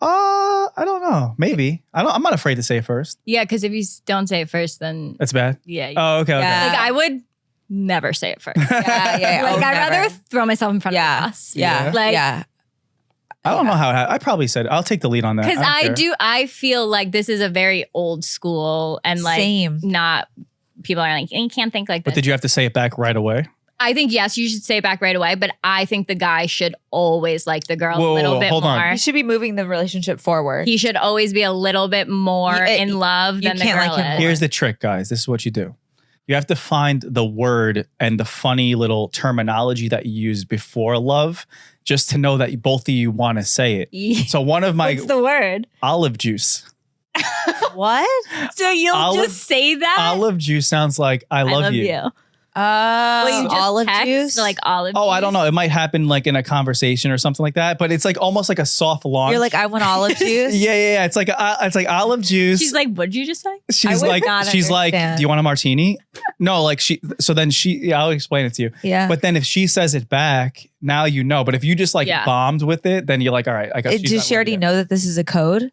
S1: I don't know. Maybe. I'm not afraid to say it first.
S3: Yeah, because if you don't say it first, then
S1: That's bad.
S3: yeah.
S1: Oh, okay.
S4: Yeah.
S3: Like I would never say it first.
S4: Yeah, yeah.
S3: Like
S4: Oh,
S3: I'd
S4: never.
S3: rather throw myself in front
S4: Yeah.
S3: of the bus.
S4: Yeah.
S3: Like-
S4: yeah.
S1: I don't know how. I probably said it. I'll take the lead on that.
S3: Because
S1: don't care.
S3: I feel like this is a very old school and like
S4: Same.
S3: not people are like, you can't think like
S1: But
S3: this.
S1: did you have to say it back right away?
S3: I think yes, you should say it back right away, but I think the guy should always like the girl
S1: Whoa,
S3: a little
S1: whoa,
S3: bit
S1: hold on.
S3: more.
S4: You should be moving the relationship forward.
S3: He should always be a little bit more
S4: You-
S3: in love
S4: you
S3: than the
S4: can't
S3: girl
S4: like him
S3: is.
S4: more.
S1: Here's the trick, guys. This is what you do. You have to find the word and the funny little terminology that you use before love, just to know that both of you want to say it. So one of my
S3: What's the word?
S1: olive juice.
S4: what?
S3: So you'll
S1: Olive-
S3: just say that?
S1: Olive juice sounds like I love you.
S3: Will you just
S4: olive
S3: text,
S4: juice?
S3: like olive
S1: Oh,
S3: juice?
S1: I don't know. It might happen like in a conversation or something like that, but it's like almost like a soft launch.
S4: You're like, I want olive juice.
S1: yeah. It's like olive juice.
S3: She's like, what'd you just say?
S1: She's
S4: would
S1: like,
S4: not
S1: she's like,
S4: understand.
S1: do you want a martini? No, like I'll explain it to you.
S4: Yeah.
S1: But then if she says it back, now you know. But if you just like bombed with it, then you're like, all right, I got.
S4: Does she already know that this is a code?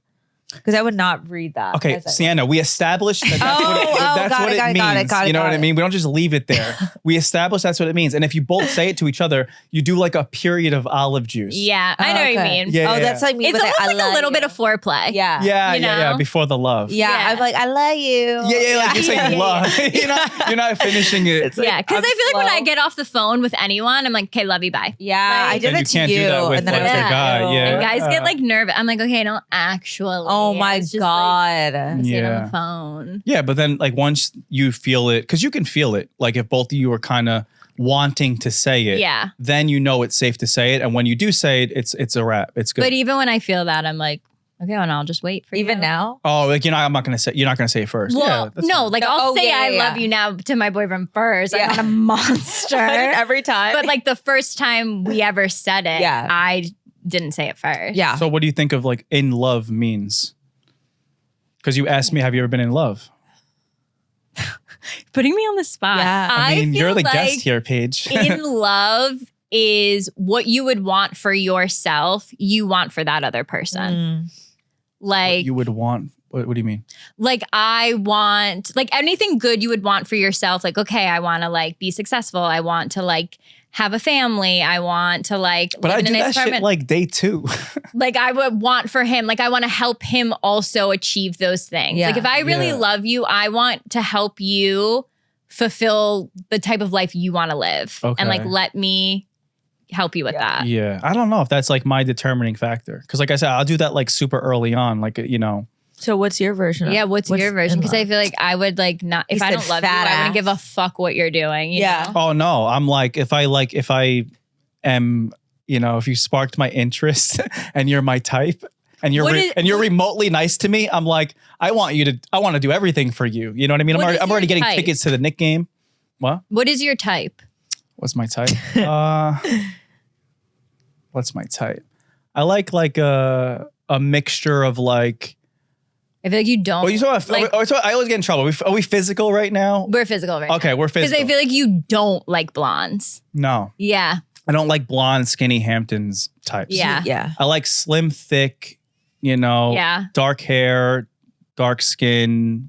S4: Because I would not read that.
S1: Okay,
S4: as I-
S1: Sienna, we established that that's what it means. You know what I mean? We don't just leave it there. We established that's what it means. And if you both say it to each other, you do like a period of olive juice.
S3: Yeah, I know what you
S4: okay.
S3: mean.
S1: Yeah,
S4: that's like me.
S3: It's
S4: with
S3: almost
S4: I
S3: like a
S4: love
S3: little
S4: you.
S3: bit of foreplay.
S4: Yeah.
S3: you know?
S1: Before the love.
S4: Yeah. I'm like, I love you.
S1: Yeah, like you're saying
S3: Yeah.
S1: love. You're not finishing it.
S4: It's like,
S3: Yeah, because
S4: I'm
S3: I feel like when
S4: slow.
S3: I get off the phone with anyone, I'm like, okay, love you, bye.
S4: Yeah,
S3: Like-
S4: I did
S1: And
S4: it
S1: you
S4: to
S1: can't do
S4: you.
S1: that with,
S4: And then
S1: like,
S4: I was
S1: the
S4: like,
S1: guy,
S4: oh.
S1: yeah.
S3: And guys get like nervous. I'm like, okay, no, actually.
S4: Oh my
S3: It's just,
S4: God.
S3: Like, say it on
S1: Yeah.
S3: the phone.
S1: Yeah, but then like once you feel it, because you can feel it, like if both of you are kind of wanting to say it,
S3: Yeah.
S1: then you know it's safe to say it. And when you do say it, it's a wrap. It's good.
S3: But even when I feel that, I'm like, okay, well, I'll just wait for you.
S4: Even now?
S1: Oh, like you're not gonna say it first.
S3: Well,
S1: yeah, that's
S3: no,
S1: fine.
S3: like
S4: No,
S3: I'll say
S4: yeah,
S3: I
S4: yeah.
S3: love you now to my boyfriend first.
S4: Yeah.
S3: I'm not a monster.
S4: Every time.
S3: But like the first time we ever said it,
S4: Yeah.
S3: I didn't say it first.
S4: yeah.
S1: So what do you think of like in love means? Because you asked me, have you ever been in love?
S3: Putting me on the spot.
S4: Yeah.
S1: I mean, you're
S3: feel
S1: the
S3: like
S1: guest here, Paige.
S3: in love is what you would want for yourself, you want for that other person.
S4: Mm.
S3: Like,
S1: you would want. What do you mean?
S3: like I want like anything good you would want for yourself. Like, okay, I want to like be successful. I want to like have a family. I want to like
S1: But
S3: live
S1: I
S3: in a
S1: do
S3: nice
S1: that shit
S3: apartment.
S1: like day two.
S3: Like I would want for him, like I want to help him also achieve those things.
S4: Yeah.
S3: Like if I really
S1: Yeah.
S3: love you, I want to help you fulfill the type of life you want to live. And like
S1: Okay.
S3: let me help you with that.
S1: Yeah, I don't know if that's like my determining factor. Because like I said, I'll do that like super early on. Like
S4: So what's your version of
S3: Yeah, what's your version?
S4: in
S3: Because I
S4: love?
S3: feel like I would like not if
S4: You
S3: I
S4: said
S3: don't love you,
S4: fat
S3: I wouldn't
S4: ass.
S3: give a fuck what you're doing. you
S4: Yeah.
S3: know?
S1: Oh no, I'm like if I am, if you sparked my interest and you're my type and you're
S3: What is-
S1: and you're remotely nice to me, I'm like I want to do everything for you. You know what I mean?
S3: What is
S1: I'm already
S3: your
S1: getting
S3: type?
S1: tickets to the Knick game. What?
S3: What is your type?
S1: What's my type? What's my type? I like a mixture of like.
S3: I feel like you don't.
S1: Oh, you talking about?
S3: like,
S1: I always get in trouble. Are we physical right now?
S3: we're physical right
S1: Okay, we're
S3: Because
S1: physical.
S3: I feel like you don't like blondes.
S1: No,
S3: Yeah.
S1: I don't like blonde, skinny Hamptons types.
S3: Yeah.
S4: Yeah.
S1: I like slim, thick,
S3: Yeah.
S1: dark hair, dark skin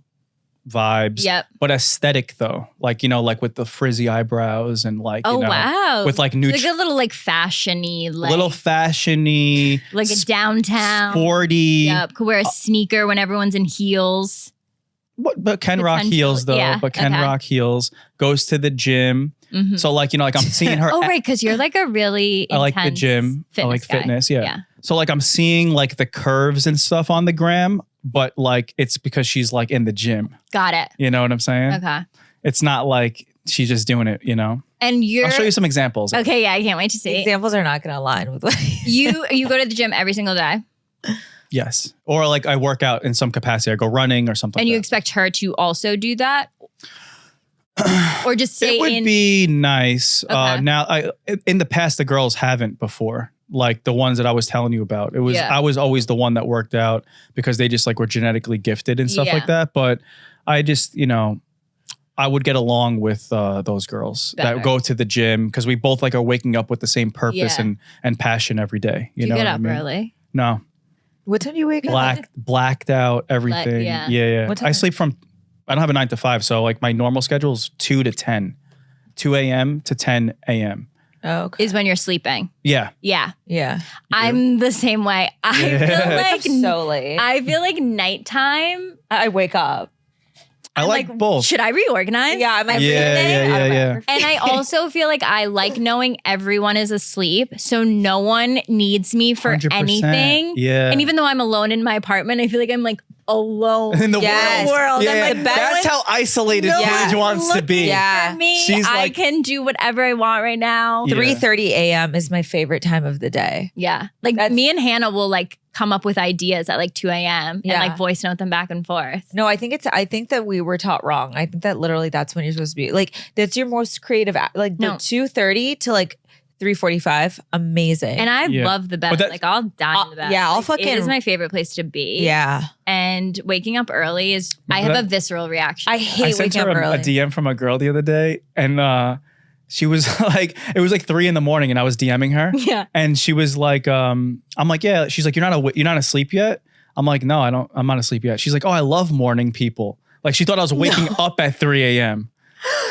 S1: vibes.
S3: Yep.
S1: But aesthetic though. Like, like with the frizzy eyebrows and like,
S3: Oh wow.
S1: with like
S3: like a little like fashion-y, like
S1: little fashion-y,
S3: like a downtown.
S1: sporty.
S3: Yep. Could wear a sneaker when everyone's in heels.
S1: But Ken rock heels though.
S3: Yeah,
S1: But Ken
S3: okay.
S1: rock heels, goes to the gym.
S3: Mhm.
S1: So like, like I'm seeing her.
S3: Oh right, because you're like a really
S1: I like the
S3: intense
S1: gym. I like
S3: guy.
S1: fitness. Yeah. So like I'm seeing like the curves and stuff on the gram, but like it's because she's like in the gym.
S3: Got it.
S1: You know what I'm saying?
S3: Okay.
S1: It's not like she's just doing it,
S3: And you're
S1: I'll show you some examples.
S3: okay. Yeah, I can't wait to see.
S4: Examples are not going to align with what
S3: You go to the gym every single day,
S1: Yes. Or like I work out in some capacity. I go running or something
S3: and you
S1: like
S3: expect her to also do that, or just
S1: that.
S3: stay
S1: It would
S3: in.
S1: be nice.
S3: Okay.
S1: Now, in the past, the girls haven't before. Like the ones that I was telling you about.
S3: Yeah.
S1: I was always the one that worked out because they just like were genetically gifted and stuff
S3: Yeah.
S1: like that. But I just, I would get along with those girls
S3: Better.
S1: that go to the gym because we both like are waking up with the same purpose
S3: Yeah.
S1: and passion every day. You
S3: you
S1: know
S3: get
S1: what I
S3: up
S1: mean?
S3: early.
S1: No,
S4: What time do you wake up?
S1: blacked out everything.
S3: yeah.
S1: Yeah.
S4: What
S1: I
S4: time?
S1: sleep from. I don't have a 9 to 5, so like my normal schedule is 2 to 10, 2 a.m. to 10 a.m.
S4: Oh, okay.
S3: Is when you're sleeping.
S1: Yeah.
S3: Yeah,
S4: Yeah.
S3: I'm the same way. I feel like
S4: So late.
S3: I feel like nighttime.
S4: I wake up.
S1: I
S3: I'm
S1: like both.
S3: Should I reorganize?
S4: Yeah, I'm every
S1: Yeah,
S4: day.
S1: yeah,
S4: I don't
S1: yeah.
S4: know.
S3: And I also feel like I like knowing everyone is asleep, so no one needs me for
S1: 100%.
S3: anything.
S1: Yeah.
S3: And even though I'm alone in my apartment, I feel like I'm like alone
S1: In the
S4: Yes.
S3: world.
S1: Yeah,
S3: I'm
S1: yeah.
S3: like,
S1: That's how isolated
S3: no
S1: Paige
S3: one's
S1: wants to be.
S3: looking
S4: Yeah.
S3: for me.
S1: She's
S3: I
S1: like-
S3: can do whatever I want right now.
S1: Yeah.
S4: 3:30 a.m. is my favorite time of the day.
S3: Yeah. Like
S4: That's-
S3: me and Hannah will like come up with ideas at like 2 a.m.
S4: Yeah.
S3: and like voice note them back and forth.
S4: No, I think that we were taught wrong. I think that literally that's when you're supposed to be. Like, that's your most creative, like the
S3: No.
S4: 2:30 to like 3:45. Amazing.
S3: And I
S1: Yeah.
S3: love the bed.
S1: But that-
S3: Like I'll die in the bed.
S4: yeah, I'll
S3: Like,
S4: fucking-
S3: It is my favorite place to be.
S4: yeah.
S3: And waking up early is, I
S1: But
S3: have a visceral reaction.
S4: I
S1: I
S4: hate
S1: sent
S4: waking
S1: her
S4: up
S1: a
S4: early.
S1: DM from a girl the other day, and she was like, it was like 3 a.m, and I was DMing her,
S3: Yeah.
S1: and she was like, I'm like, yeah. She's like, you're not asleep yet. I'm like, no, I'm not asleep yet. She's like, oh, I love morning people. Like she thought I was waking up at 3 a.m.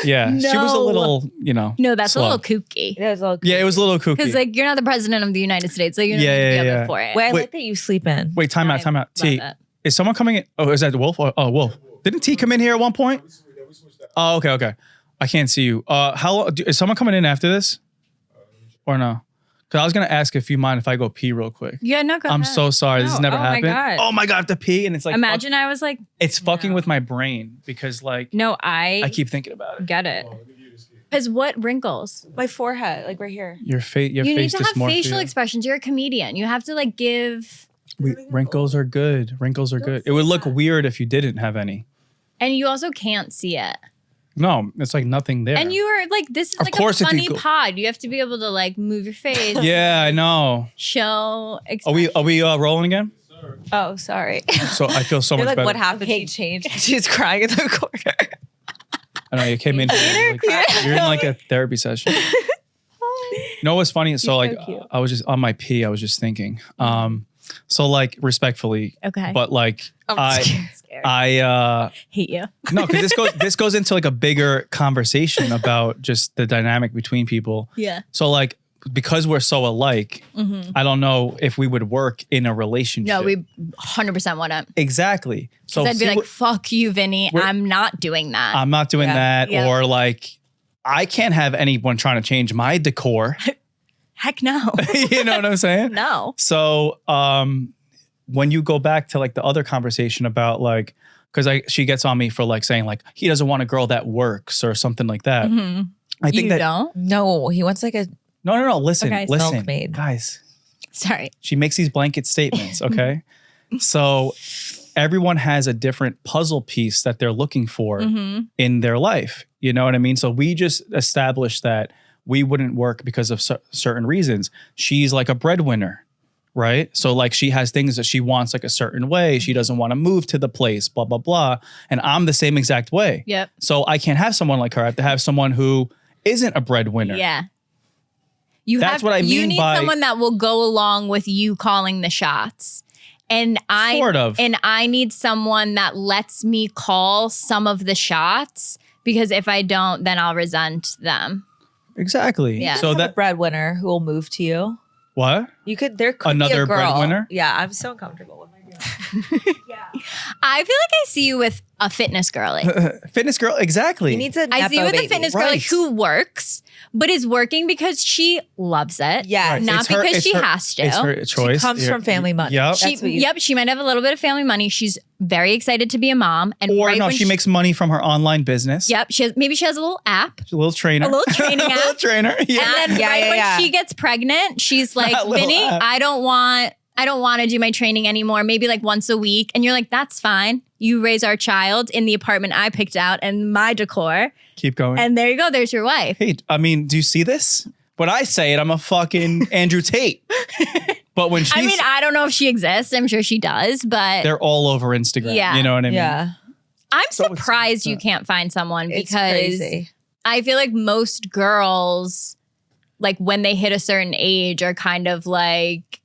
S1: Yeah, she was a
S3: No.
S1: little,
S3: No, that's
S1: slow.
S3: a little kooky.
S4: That was all
S1: Yeah, it was a little kooky.
S3: Because like you're not the president of the United States, so you're not
S1: Yeah,
S3: gonna
S1: yeah,
S3: be
S1: yeah.
S3: up for it.
S4: Wait, I
S1: Wait.
S4: like that you sleep in.
S1: Wait, time out.
S3: I
S1: T,
S3: love it.
S1: is someone coming in? Oh, is that Wolf? Oh, Wolf. Didn't T come in here at one point?
S5: We switched that.
S1: Oh, okay. I can't see you. Is someone coming in after this? Or no? Because I was gonna ask if you mind if I go pee real quick.
S3: Yeah, no, go
S1: I'm
S3: ahead.
S1: so sorry. This has
S3: No,
S1: never
S3: oh my
S1: happened.
S3: God.
S1: Oh my god, I have to pee, and it's like
S3: Imagine I was like,
S1: it's fucking
S3: No.
S1: with my brain because like
S3: no, I
S1: keep thinking about it.
S3: get it.
S5: Oh, let me give you this key.
S3: Because what wrinkles?
S4: My forehead, like right here.
S1: Your face,
S3: You need
S1: face
S3: to have
S1: dysmorphia.
S3: facial expressions. You're a comedian. You have to like give,
S1: Wrinkles are good. Wrinkles are good. It would look weird if you didn't have any.
S3: and you also can't see it.
S1: No, it's like nothing there.
S3: And you are like, this is
S1: Of
S3: like
S1: course
S3: a
S1: if you
S3: funny
S1: go-
S3: pod. You have to be able to like move your face,
S1: Yeah, I know.
S3: show.
S1: Are we rolling again?
S4: Oh, sorry.
S1: So I feel so
S4: You're
S1: much
S4: like,
S1: better.
S4: what happened? She changed. She's crying in the corner.
S1: I know you came in. Here, like, you're in like a therapy session. You know what's funny? So like
S4: cute.
S1: I was just on my pee. I was just thinking. So like respectfully,
S3: Okay.
S1: but like
S4: I'm
S3: scared.
S1: I
S3: Hate you.
S1: no, because this goes into like a bigger conversation about just the dynamic between people.
S3: Yeah.
S1: So like because we're so alike, I don't know if we would work in a relationship.
S3: No, we 100% wouldn't.
S1: Exactly. So
S3: I'd be
S1: see
S3: like,
S1: what-
S3: fuck you, Vinny.
S1: We're-
S3: I'm not doing that.
S1: I'm not doing
S4: Yeah.
S1: that,
S3: Yeah.
S1: or like I can't have anyone trying to change my decor.
S3: Heck no.
S1: You know what I'm saying?
S3: No.
S1: So when you go back to like the other conversation about like, because she gets on me for like saying like he doesn't want a girl that works or something like that.
S3: Mhm.
S1: I think
S3: You
S1: that
S3: don't?
S4: No, he wants like a
S1: no. Listen,
S3: Okay.
S1: listen,
S4: Milkmaid.
S1: guys.
S3: Sorry.
S1: She makes these blanket statements. Okay, so everyone has a different puzzle piece that they're looking for
S3: Mhm.
S1: in their life. You know what I mean? So we just established that we wouldn't work because of certain reasons. She's like a breadwinner, right? So like she has things that she wants like a certain way. She doesn't want to move to the place, blah, blah, blah. And I'm the same exact way.
S3: Yep.
S1: So I can't have someone like her. I have to have someone who isn't a breadwinner.
S3: Yeah. You
S1: That's what I
S3: You
S1: mean
S3: need
S1: by-
S3: someone that will go along with you calling the shots. And
S1: Sort of.
S3: And I need someone that lets me call some of the shots, because if I don't, then I'll resent them.
S1: Exactly.
S3: Yeah.
S1: So
S4: have a
S1: that,
S4: breadwinner who will move to you.
S1: what?
S4: You could. There could be
S1: Another
S4: a girl.
S1: breadwinner?
S4: Yeah, I'm so uncomfortable. What am I doing?
S3: I feel like I see you with a fitness girly.
S1: Fitness girl. Exactly.
S4: He needs a.
S3: I see you with
S4: nepo
S3: a fitness
S1: Right.
S3: girly who works, but is working because she loves it.
S4: Yes.
S3: Not
S1: It's her-
S3: because
S1: it's
S3: she
S1: her-
S3: has to.
S1: It's her choice.
S4: She comes
S1: Yeah.
S4: from family money.
S1: Yep.
S3: She,
S4: That's what you-
S3: yep, she might have a little bit of family money. She's very excited to be a mom. And
S1: Or
S3: right
S1: no,
S3: when
S1: she makes money from her online business.
S3: Yep, maybe she has a little app.
S1: She's a little trainer.
S3: A little training
S1: a little
S3: app.
S1: trainer. Yeah.
S3: And then
S4: Yeah,
S3: right
S4: yeah,
S3: when
S4: yeah.
S3: she gets pregnant, she's like,
S1: That little
S3: Vinny,
S1: app.
S3: I don't want to do my training anymore. Maybe like once a week. And you're like, that's fine. You raise our child in the apartment I picked out and my decor.
S1: Keep going.
S3: And there you go. There's your wife.
S1: Hey, I mean, do you see this? When I say it, I'm a fucking Andrew Tate. But when she's,
S3: I mean, I don't know if she exists. I'm sure she does, but
S1: they're all over Instagram.
S3: Yeah.
S1: You know what I mean?
S4: Yeah,
S3: I'm
S1: So it's-
S3: surprised you can't find someone
S4: it's
S3: because
S4: crazy.
S3: I feel like most girls, like when they hit a certain age, are kind of like,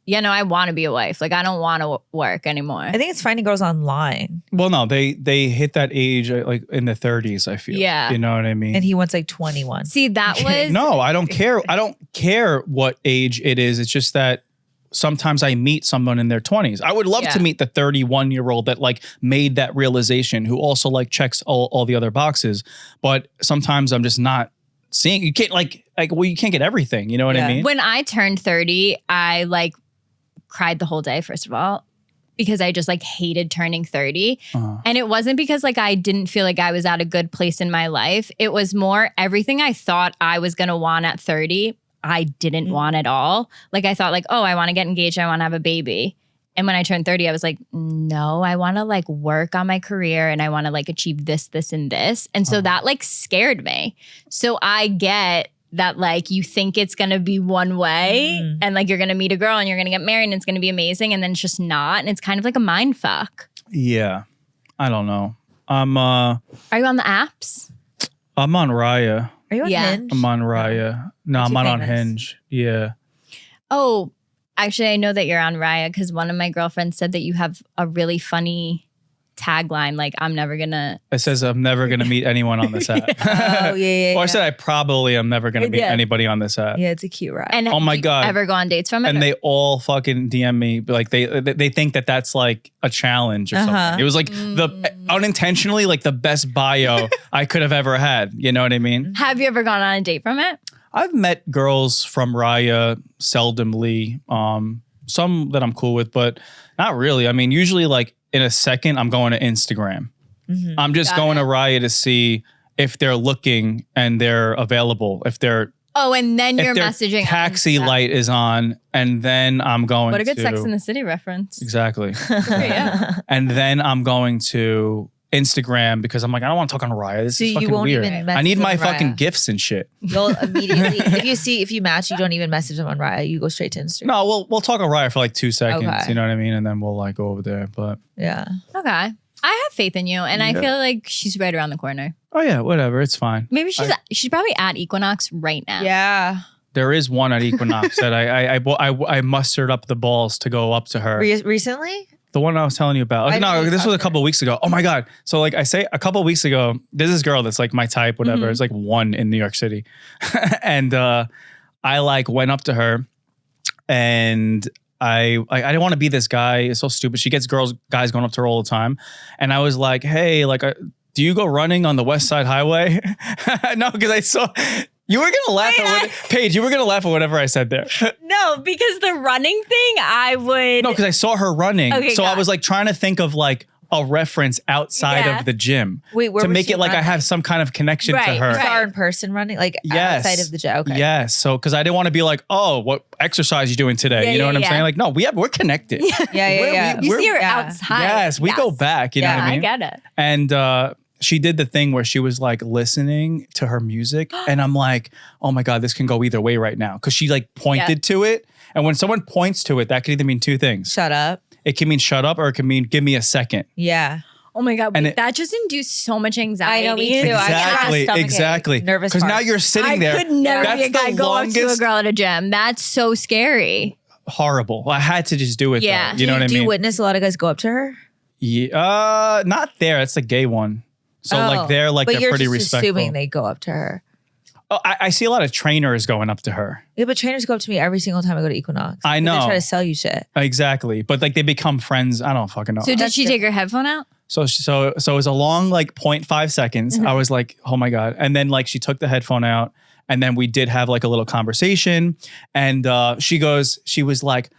S3: you know, I want to be a wife. Like, I don't want to work anymore.
S4: I think it's finding girls online,
S1: Well, no, they hit that age like in the 30s, I feel.
S3: Yeah.
S1: You know what I mean?
S4: and he wants like 21.
S3: See, that was
S1: No, I don't care. I don't care what age it is. It's just that sometimes I meet someone in their 20s. I would love to
S3: Yeah.
S1: meet the 31-year-old that like made that realization, who also like checks all the other boxes. But sometimes I'm just not seeing. You can't well, you can't get everything. You know what
S4: Yeah.
S1: I mean?
S3: when I turned 30, I like cried the whole day, first of all. because I just like hated turning 30. And it wasn't because like I didn't feel like I was at a good place in my life. It was more everything I thought I was going to want at 30, I didn't want at all. Like I thought like, oh, I want to get engaged. I want to have a baby. And when I turned 30, I was like, no, I want to like work on my career and I want to like achieve this, this, and this. And so that like scared me. So I get that like you think it's going to be one way and like you're going to meet a girl and you're going to get married and it's going to be amazing. And then it's just not. And it's kind of like a mind fuck.
S1: Yeah. I don't know.
S3: Are you on the apps?
S1: I'm on Raya.
S4: Are you on Hinge?
S1: I'm on Raya. No,
S4: You're
S1: I'm
S4: too
S1: on
S4: famous.
S1: Hinge. Yeah.
S3: Oh, actually, I know that you're on Raya because one of my girlfriends said that you have a really funny tagline, like, I'm never gonna.
S1: It says, I'm never going to meet anyone on this app.
S4: Oh, yeah.
S1: Or I said, I probably am never going to meet anybody on this app.
S4: Yeah, it's a cute ride.
S3: And
S1: Oh my
S3: do you
S1: God.
S3: ever go on dates from it?
S1: And they all fucking DM me. Like, they think that that's like a challenge or something. It was like the unintentionally, like the best bio I could have ever had. You know what I mean?
S3: Have you ever gone on a date from it?
S1: I've met girls from Raya seldomly. Some that I'm cool with, but not really. I mean, usually like in a second, I'm going to Instagram. I'm just going to Raya to see if they're looking and they're available. If their
S3: Oh, and then you're messaging. on
S1: taxi
S3: Insta.
S1: light is on, and then I'm going
S3: What a good
S1: to
S3: Sex in the City reference.
S1: exactly.
S3: Yeah.
S1: And then I'm going to Instagram because I'm like, I don't want to talk on Raya. This
S4: So
S1: is
S4: you
S1: fucking
S4: won't
S1: weird.
S4: even
S1: I need
S4: message
S1: my
S4: on
S1: fucking
S4: Raya.
S1: gifts and shit.
S4: You'll immediately, if you match, you don't even message them on Raya. You go straight to Instagram.
S1: No, we'll talk on Raya for like 2 seconds.
S4: Okay.
S1: You know what I mean? And then we'll like go over there. But
S4: Yeah.
S3: Okay. I have faith in you, and I
S1: Yeah.
S3: feel like she's right around the corner.
S1: oh yeah, whatever. It's fine.
S3: Maybe she's probably at Equinox right now.
S4: Yeah.
S1: There is one at Equinox that I mustered up the balls to go up to her.
S4: Recently?
S1: The one I was telling you about.
S4: I
S1: No,
S4: didn't
S1: this
S4: talk
S1: was a
S4: to
S1: couple weeks ago. Oh my God. So like I say a couple weeks ago, there's this girl that's like my type, whatever.
S3: Mm-hmm.
S1: It's like one in New York City. And I like went up to her and I didn't want to be this guy. It's so stupid. She gets guys going up to her all the time. And I was like, hey, like, do you go running on the West Side Highway? No, because I saw... You were gonna laugh Paige. You were gonna laugh at whatever I said there.
S3: No, because the running thing, I would.
S1: No, because I saw her running,
S3: Okay,
S1: so I
S3: got
S1: was like trying to think of like a reference outside
S3: Yeah.
S1: of the gym.
S4: Wait, where
S1: to
S4: was
S1: make
S4: she
S1: it like I
S4: running?
S1: have some kind of connection to
S3: Right,
S1: her.
S4: You saw
S3: right.
S4: her in person running, like
S1: Yes.
S4: outside of the gym. Okay.
S1: Yes. So because I didn't want to be like, oh, what exercise you doing today?
S3: Yeah,
S1: you know
S3: yeah,
S1: what I'm
S3: yeah.
S1: saying? Like, no, we're connected.
S4: Yeah.
S3: You see her
S4: yeah.
S3: outside.
S1: Yes, we go back. You know
S3: Yeah,
S1: what I mean?
S3: get it.
S1: And she did the thing where she was like listening to her music. And I'm like, oh my God, this can go either way right now. Cause she like pointed to it. And when someone points to it, that could either mean two things.
S4: Shut up.
S1: It can mean shut up or it can mean give me a second.
S4: Yeah.
S3: Oh my God,
S1: And
S3: wait, that just induced so much anxiety.
S4: I know, me too. I got
S1: Exactly,
S4: stomach ache,
S1: exactly.
S4: nervous
S1: Because now
S4: heart.
S1: you're sitting
S3: I
S1: there.
S3: could never
S1: That's
S3: be a guy
S1: the
S3: go up to a
S1: longest-
S3: girl at a gym. That's so scary.
S1: Horrible. I had to just do it.
S3: Yeah.
S1: Though. You know what I
S4: Do
S1: mean?
S4: you witness a lot of guys go up to her?
S1: Yeah, not there. It's the gay one. So like they're like
S4: but
S1: they're
S4: you're
S1: pretty
S4: just
S1: respectful.
S4: assuming they go up to her.
S1: Oh, I see a lot of trainers going up to her.
S4: Yeah, but trainers go up to me every single time I go to Equinox.
S1: I
S4: They
S1: know.
S4: try to sell you shit.
S1: Exactly, but like they become friends. I don't fucking know.
S3: So did she take her headphone out?
S1: So it was a long like 0.5 seconds. I was like, oh my God. And then like she took the headphone out and then we did have like a little conversation. And she was like,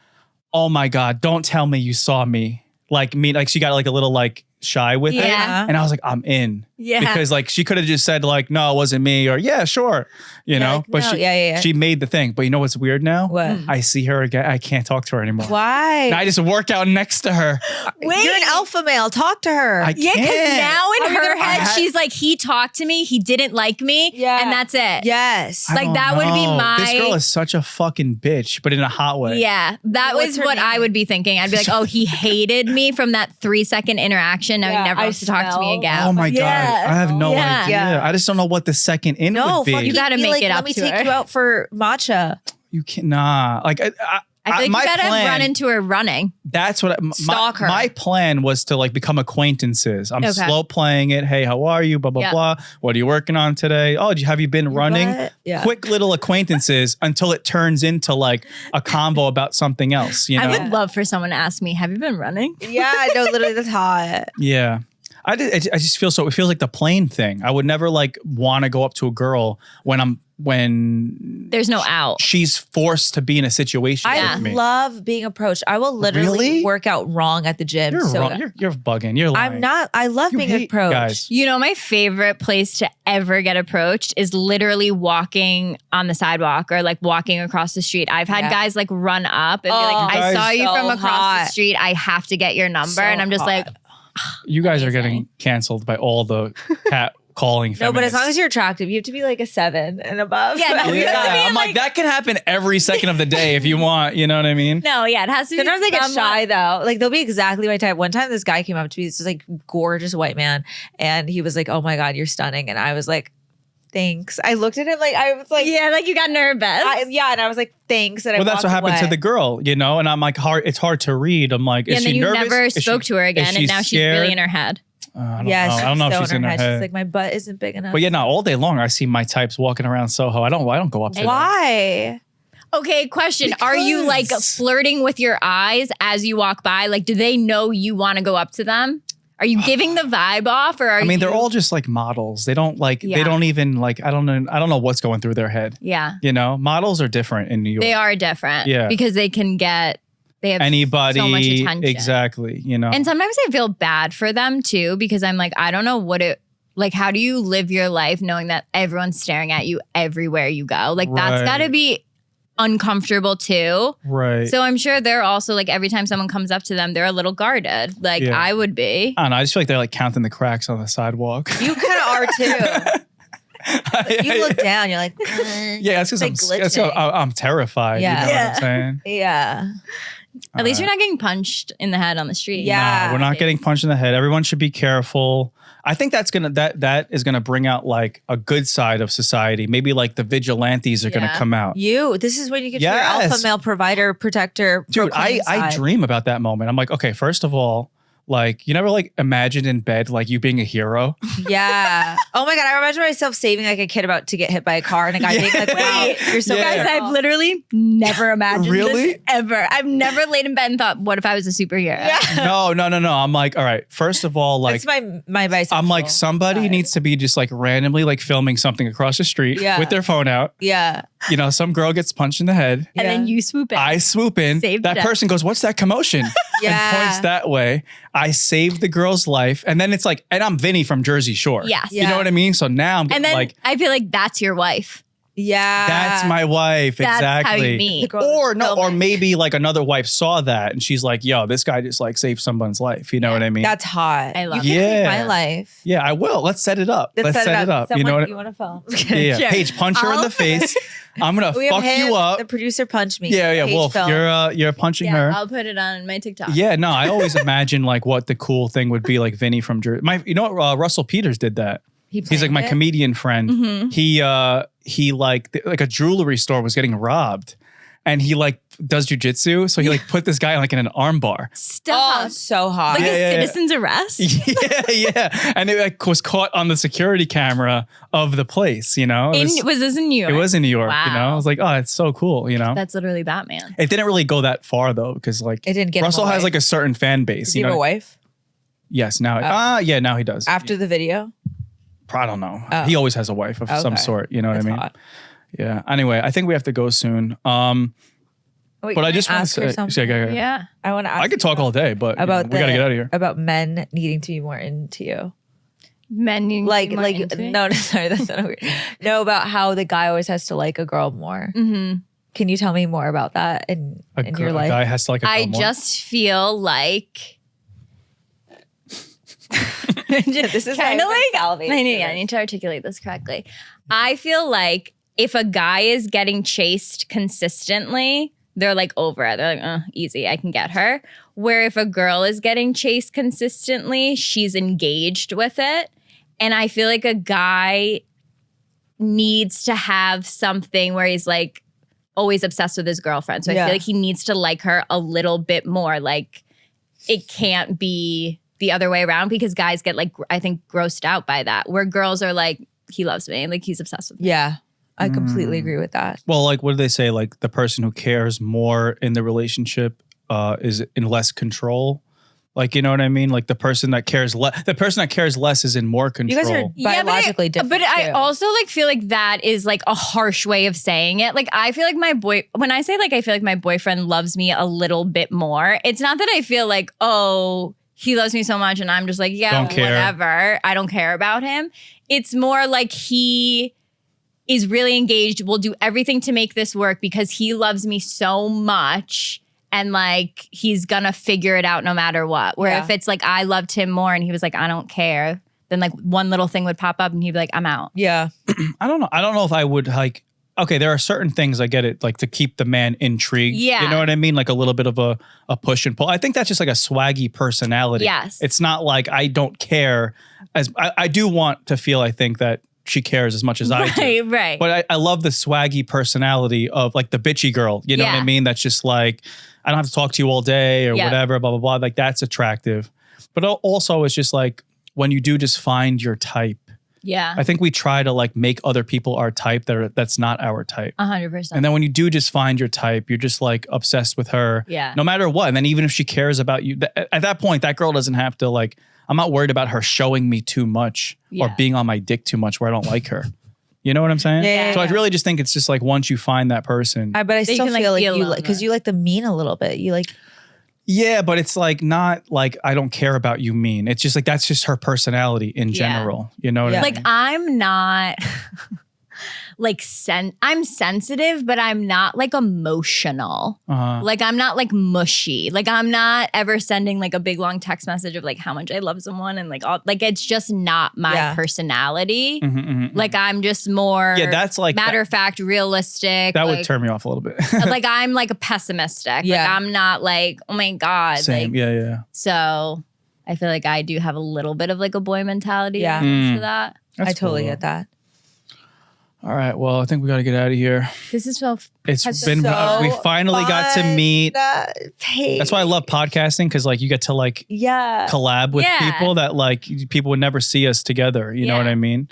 S1: oh my God, don't tell me you saw me. Like she got like a little like shy with it.
S3: Yeah.
S1: And I was like, I'm in.
S3: Yeah.
S1: Because like she could have just said like, no, it wasn't me or yeah, sure. You know,
S4: like,
S1: but
S4: no,
S1: she,
S4: yeah.
S1: she made the thing. But you know what's weird now?
S4: What?
S1: I see her again. I can't talk to her anymore.
S4: Why?
S1: I just work out next to her.
S3: Wait.
S4: You're an alpha male. Talk to her.
S1: I
S3: Yeah, because
S1: can't.
S3: now in
S4: Are we
S3: her
S4: gonna-
S3: head,
S1: I had-
S3: she's like, he talked to me, he didn't like me,
S4: Yeah.
S3: and that's it.
S4: yes.
S1: I
S3: Like,
S1: don't
S3: that would be
S1: know.
S3: my-
S1: This girl is such a fucking bitch, but in a hot way.
S3: Yeah, that
S4: What's
S3: was
S4: her
S3: what I
S4: name?
S3: would be thinking. I'd be like, oh, he hated me from that 3-second interaction. Now
S4: Yeah,
S3: he never
S4: I
S3: wants to talk to me
S4: smell-
S3: again.
S1: Oh my
S3: Yeah.
S1: God. I have no
S3: Yeah.
S1: idea.
S4: Yeah.
S1: I just don't know what the second in
S4: no,
S1: would be.
S4: fuck
S3: You gotta
S4: be
S3: make
S4: like,
S3: it
S4: let
S3: up
S4: me
S3: to
S4: take
S3: her.
S4: you out for matcha.
S1: You can't, nah. Like,
S3: I feel like
S1: my
S3: you gotta
S1: plan,
S3: run into her running.
S1: that's what,
S4: Stalk her.
S1: my plan was to like become acquaintances. I'm
S3: Okay.
S1: slow playing it. Hey, how are you? Blah, blah,
S3: Yeah.
S1: blah. What are you working on today? Oh, have you been running?
S4: what? Yeah.
S1: Quick little acquaintances until it turns into like a combo about something else, you know?
S3: I would love for someone to ask me, have you been running?
S4: Yeah, I know. Literally, that's hot.
S1: Yeah. I just feel so. It feels like the plane thing. I would never like want to go up to a girl when
S3: There's no out.
S1: she's forced to be in a situation
S4: I
S1: with me.
S4: love being approached. I will literally
S1: Really?
S4: work out wrong at the gym.
S1: You're
S4: so
S1: wrong. You're bugging. You're lying.
S4: I'm not. I love
S1: You
S4: being
S1: hate
S4: approached.
S1: guys.
S3: You know, my favorite place to ever get approached is literally walking on the sidewalk or like walking across the street. I've had
S4: Yeah.
S3: guys like run up and be
S4: Oh,
S3: like, I saw
S1: guys-
S3: you
S4: so
S3: from across
S4: hot.
S3: the street. I have to get your number.
S4: So
S3: and I'm just like,
S1: You guys are
S3: Amazing.
S1: getting canceled by all the cat calling.
S4: No, but as long
S1: feminists.
S4: as you're attractive, you have to be like a 7 and above.
S3: Yeah, no, you
S1: Yeah,
S3: have to be
S1: I'm like that can happen every second of the day if you want. You know what I mean?
S3: no, yeah, it has to be.
S4: Sometimes they get
S3: somewhat-
S4: shy though. Like they'll be exactly my type. One time this guy came up to me, this is like gorgeous white man, and he was like, "Oh my God, you're stunning." And I was like, "Thanks." I looked at him like I was like,
S3: Yeah, like you got nervous.
S4: and I was like, "Thanks." And
S1: Well,
S4: I
S1: that's what
S4: walked
S1: happened to
S4: away.
S1: the girl, you know. And I'm like, it's hard to read. I'm like,
S3: Yeah,
S1: is
S3: and then
S1: she
S3: you
S1: nervous?
S3: never
S1: Is
S3: spoke
S1: she-
S3: to her again,
S1: is
S3: and
S1: she
S3: now she's really
S1: scared?
S3: in her head.
S1: I don't
S4: Yeah,
S1: know. I don't know if
S4: so
S1: she's in her
S4: She's
S1: head.
S4: like, my butt isn't big enough.
S1: But yeah, no, all day long I see my types walking around Soho. I don't go up to them.
S4: Why?
S3: Okay, question. Are you like
S1: Because-
S3: flirting with your eyes as you walk by? Like, do they know you want to go up to them? Are you giving the vibe off or are
S1: I mean, they're
S3: you-
S1: all just like models. They don't like.
S3: Yeah.
S1: They don't even like. I don't know what's going through their head.
S3: Yeah,
S1: You know, models are different in New York.
S3: they are different.
S1: Yeah.
S3: Because they have
S1: Anybody,
S3: so much attention.
S1: exactly. You know,
S3: And sometimes I feel bad for them too, because I'm like, I don't know like, how do you live your life knowing that everyone's staring at you everywhere you go? Like, that's
S1: Right.
S3: got to be uncomfortable too.
S1: right.
S3: So I'm sure they're also like, every time someone comes up to them, they're a little guarded. Like
S1: Yeah.
S3: I would be.
S1: I don't know. I just feel like they're like counting the cracks on the sidewalk.
S4: You kind of are too. You look down, you're like,
S1: Yeah, that's because
S4: It's like
S1: I'm terrified.
S4: Yeah.
S1: You know what I'm saying?
S4: yeah.
S3: At least you're not getting punched in the head on the street.
S4: Yeah.
S1: Nah, we're not getting punched in the head. Everyone should be careful. I think that is gonna bring out like a good side of society. Maybe like the vigilantes are gonna
S3: Yeah.
S1: come out.
S4: This is when you get your
S1: Yes.
S4: alpha male provider, protector.
S1: Dude, I
S4: proclaim side.
S1: dream about that moment. I'm like, okay, first of all, like you never like imagined in bed like you being a hero.
S4: Yeah. Oh my God. I imagine myself saving like a kid about to get hit by a car and a guy being like, wow, you're so
S1: Yeah.
S3: Guys, I've literally never imagined
S1: Really?
S3: this ever. I've never laid in bed and thought, what if I was a superhero?
S1: No. I'm like, all right, first of all, like
S4: That's my bisexual.
S1: I'm like somebody
S4: side.
S1: needs to be just like randomly like filming something across the street
S4: Yeah.
S1: with their phone out.
S4: Yeah.
S1: You know, some girl gets punched in the head.
S3: And then you swoop in.
S1: I swoop in.
S3: Save
S1: That
S3: them.
S1: person goes, "What's that commotion?"
S4: Yeah.
S1: And points that way. I save the girl's life, and then it's like, and I'm Vinny from Jersey Shore.
S3: Yes.
S1: You know
S4: Yeah.
S1: what I mean? So now I'm
S3: and then
S1: like,
S3: I feel like that's your wife.
S4: Yeah.
S1: that's my wife.
S3: That's
S1: exactly.
S3: how you
S4: The
S3: meet.
S4: girl
S1: Or
S4: that's
S1: no, or
S4: filming.
S1: maybe like another wife saw that and she's like, "Yo, this guy just like saved someone's life." You know what I mean?
S4: That's hot.
S3: I love
S4: you
S1: it.
S4: can save
S1: Yeah.
S4: my life.
S1: Yeah, I will. Let's set it up. Let's set it up.
S4: Someone,
S1: you know what?
S4: you want to film?
S1: Yeah,
S3: Sure.
S1: Paige, punch her in
S3: I'll-
S1: the face. I'm gonna
S4: We have
S1: fuck
S4: him,
S1: you up.
S4: The producer punched me.
S1: Yeah,
S4: Paige
S1: Wolf,
S4: film.
S1: you're punching
S3: Yeah,
S1: her.
S3: I'll put it on my TikTok.
S1: Yeah, no, I always imagine like what the cool thing would be, like Vinny from Jersey. You know what? Russell Peters did that. He's like
S4: planned
S1: my
S4: it?
S1: comedian friend.
S3: Mhm.
S1: He like a jewelry store was getting robbed, and he like does jujitsu. So he like put this guy like in an arm bar.
S3: Stop.
S4: Oh, so hot.
S3: like
S1: Yeah,
S3: a
S1: yeah, yeah.
S3: citizen's arrest?
S1: yeah, and it like was caught on the security camera of the place. You know,
S3: Was this in New York?
S1: it was in New York. You know, I
S3: Wow.
S1: was like, oh, it's so cool. You know,
S3: That's literally Batman.
S1: it didn't really go that far though, because like
S4: It didn't get him
S1: Russell
S4: a
S1: has
S4: wife.
S1: like a certain fan base.
S4: Does he
S1: You
S4: have a
S1: know,
S4: wife
S1: yes, now yeah, now he does.
S4: after the video?
S1: I don't know.
S4: Oh.
S1: He always has a wife of some
S4: Okay.
S1: sort. You know what
S4: That's
S1: I mean?
S4: hot.
S1: Yeah. Anyway, I think we have to go soon.
S4: Wait,
S1: But
S4: can
S1: I just want
S4: ask
S1: to
S4: her
S1: say,
S4: something?
S3: Yeah.
S4: I want to ask
S1: I could talk all day, but
S4: about
S1: we got to get out of here.
S4: about men needing to be more into you.
S3: Men needing to
S4: Like
S3: be more into me.
S4: no, sorry, that's not weird. No, about how the guy always has to like a girl more.
S3: Mhm.
S4: Can you tell me more about that in your
S1: A
S4: life?
S1: guy has to like a
S3: I
S1: girl more.
S3: just feel like
S4: This is
S3: kind of like
S4: salivating
S3: I
S4: for
S3: need, I
S4: this.
S3: need to articulate this correctly. I feel like if a guy is getting chased consistently, they're like over it. They're like, easy, I can get her. Where if a girl is getting chased consistently, she's engaged with it. And I feel like a guy needs to have something where he's like always obsessed with his girlfriend. So I
S4: Yeah.
S3: feel like he needs to like her a little bit more. Like it can't be the other way around because guys get like, I think, grossed out by that. Where girls are like, he loves me. Like he's obsessed with me.
S4: Yeah, I
S1: Mm.
S4: completely agree with that.
S1: Well, like, what do they say? Like, the person who cares more in the relationship is in less control Like, you know what I mean? Like the person that cares less is in more control.
S4: You guys are biologically different.
S3: But I
S4: too.
S3: also like feel like that is like a harsh way of saying it. Like I feel like when I say like I feel like my boyfriend loves me a little bit more, it's not that I feel like, oh, he loves me so much and I'm just like, yeah,
S1: Don't care.
S3: whatever. I don't care about him. It's more like he is really engaged, will do everything to make this work because he loves me so much. And like, he's gonna figure it out no matter what. Where if it's like, I loved him more and he was like, I don't care, then like one little thing would pop up and he'd be like, I'm out.
S4: Yeah.
S1: I don't know. I don't know if I would like, okay, there are certain things I get it, like to keep the man intrigued.
S3: Yeah.
S1: You know what I mean? Like a little bit of a push and pull. I think that's just like a swaggy personality.
S3: Yes.
S1: It's not like I don't care. I do want to feel, I think, that she cares as much as I do.
S3: Right.
S1: But I love the swaggy personality of like the bitchy girl. You know what I mean? That's just like, I don't have to talk to you all day or whatever, blah, blah, blah. Like that's attractive. But also it's just like when you do just find your type.
S3: Yeah.
S1: I think we try to like make other people our type that's not our type.
S3: 100%.
S1: And then when you do just find your type, you're just like obsessed with her.
S3: Yeah.
S1: No matter what. And then even if she cares about you, at that point, that girl doesn't have to like, I'm not worried about her showing me too much or being on my dick too much where I don't like her. You know what I'm saying?
S4: Yeah.
S1: So I really just think it's just like once you find that person.
S4: But I still
S3: can, like,
S4: feel like
S3: be
S4: you
S3: alone
S4: like, because
S3: with.
S4: you like the mean a little bit. You like,
S1: Yeah, but it's like not like I don't care about you mean. It's just like that's just her personality in general. You know what I mean?
S3: Like I'm not like I'm sensitive, but I'm not like emotional. Like I'm not like mushy. Like I'm not ever sending like a big long text message of like how much I love someone and like all like it's just not my personality. Like I'm just more
S1: that's like
S3: matter of fact, realistic.
S1: that
S3: like,
S1: would turn me off a little bit.
S3: like I'm like a pessimistic. Like I'm not like, oh my God.
S1: Same.
S3: Like,
S1: Yeah.
S3: so I feel like I do have a little bit of like a boy mentality
S4: Yeah.
S3: when it comes to that.
S1: That's
S4: I totally
S1: cool.
S4: get that.
S1: All right. Well, I think we got to get out of here.
S3: This is so
S1: It's
S3: has
S1: been
S3: so
S1: we finally got to meet.
S4: Paige.
S1: That's why I love podcasting because like you get to like collab with people that like people would never see us together. You know what I mean?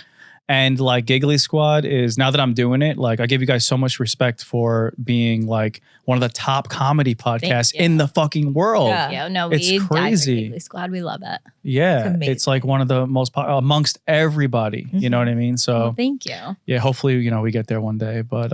S1: And like Giggly Squad is now that I'm doing it, like I give you guys so much respect for being like one of the top comedy podcasts in the fucking world.
S3: Yeah, no,
S1: It's
S3: we
S1: crazy.
S3: dive for Giggly Squad. We love it.
S1: Yeah,
S4: It's
S1: it's like one of the most amongst everybody. You know what I mean? So
S3: Well, thank you.
S1: yeah, hopefully we get there one day. But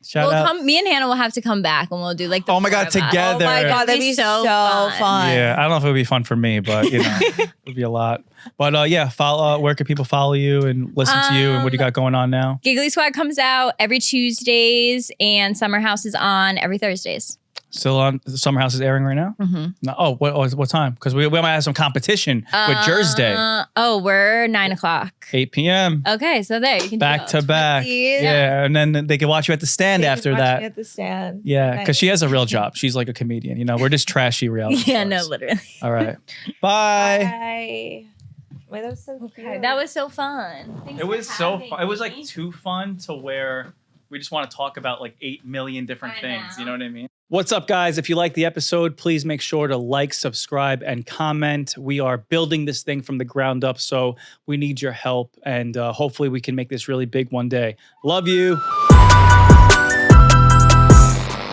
S1: shout out.
S3: Me and Hannah will have to come back and we'll do like the
S1: Oh my God,
S3: four of us.
S1: together.
S4: Oh my God, that'd be so fun.
S1: Yeah, I don't know if it would be fun for me, but it would be a lot. But yeah, follow. Where can people follow you and listen to you and what do you got going on now?
S3: Giggly Squad comes out every Tuesdays and Summer House is on every Thursdays.
S1: Still on. The Summer House is airing right now. No, oh, what time? Because we might have some competition with Jersey Day,
S3: Oh, we're 9:00.
S1: 8 p.m.
S3: Okay, so there you can
S1: back
S3: do
S1: to back.
S4: Twinsies.
S1: Yeah, and then they can watch you at the stand after that.
S4: At the stand.
S1: Yeah, because she has a real job. She's like a comedian. We're just trashy reality.
S3: Yeah, no,
S1: stars.
S3: literally.
S1: All right. Bye.
S4: Bye. Wait, that was so cute.
S3: That was so fun. Thanks
S1: It
S3: for
S1: was so
S3: having
S1: fun. It was like
S3: me.
S1: too fun to where we just want to talk about like 8 million different
S3: I
S1: things.
S3: know.
S1: You know what I mean? What's up, guys? If you like the episode, please make sure to like, subscribe, and comment. We are building this thing from the ground up, so we need your help. And hopefully we can make this really big one day. Love you.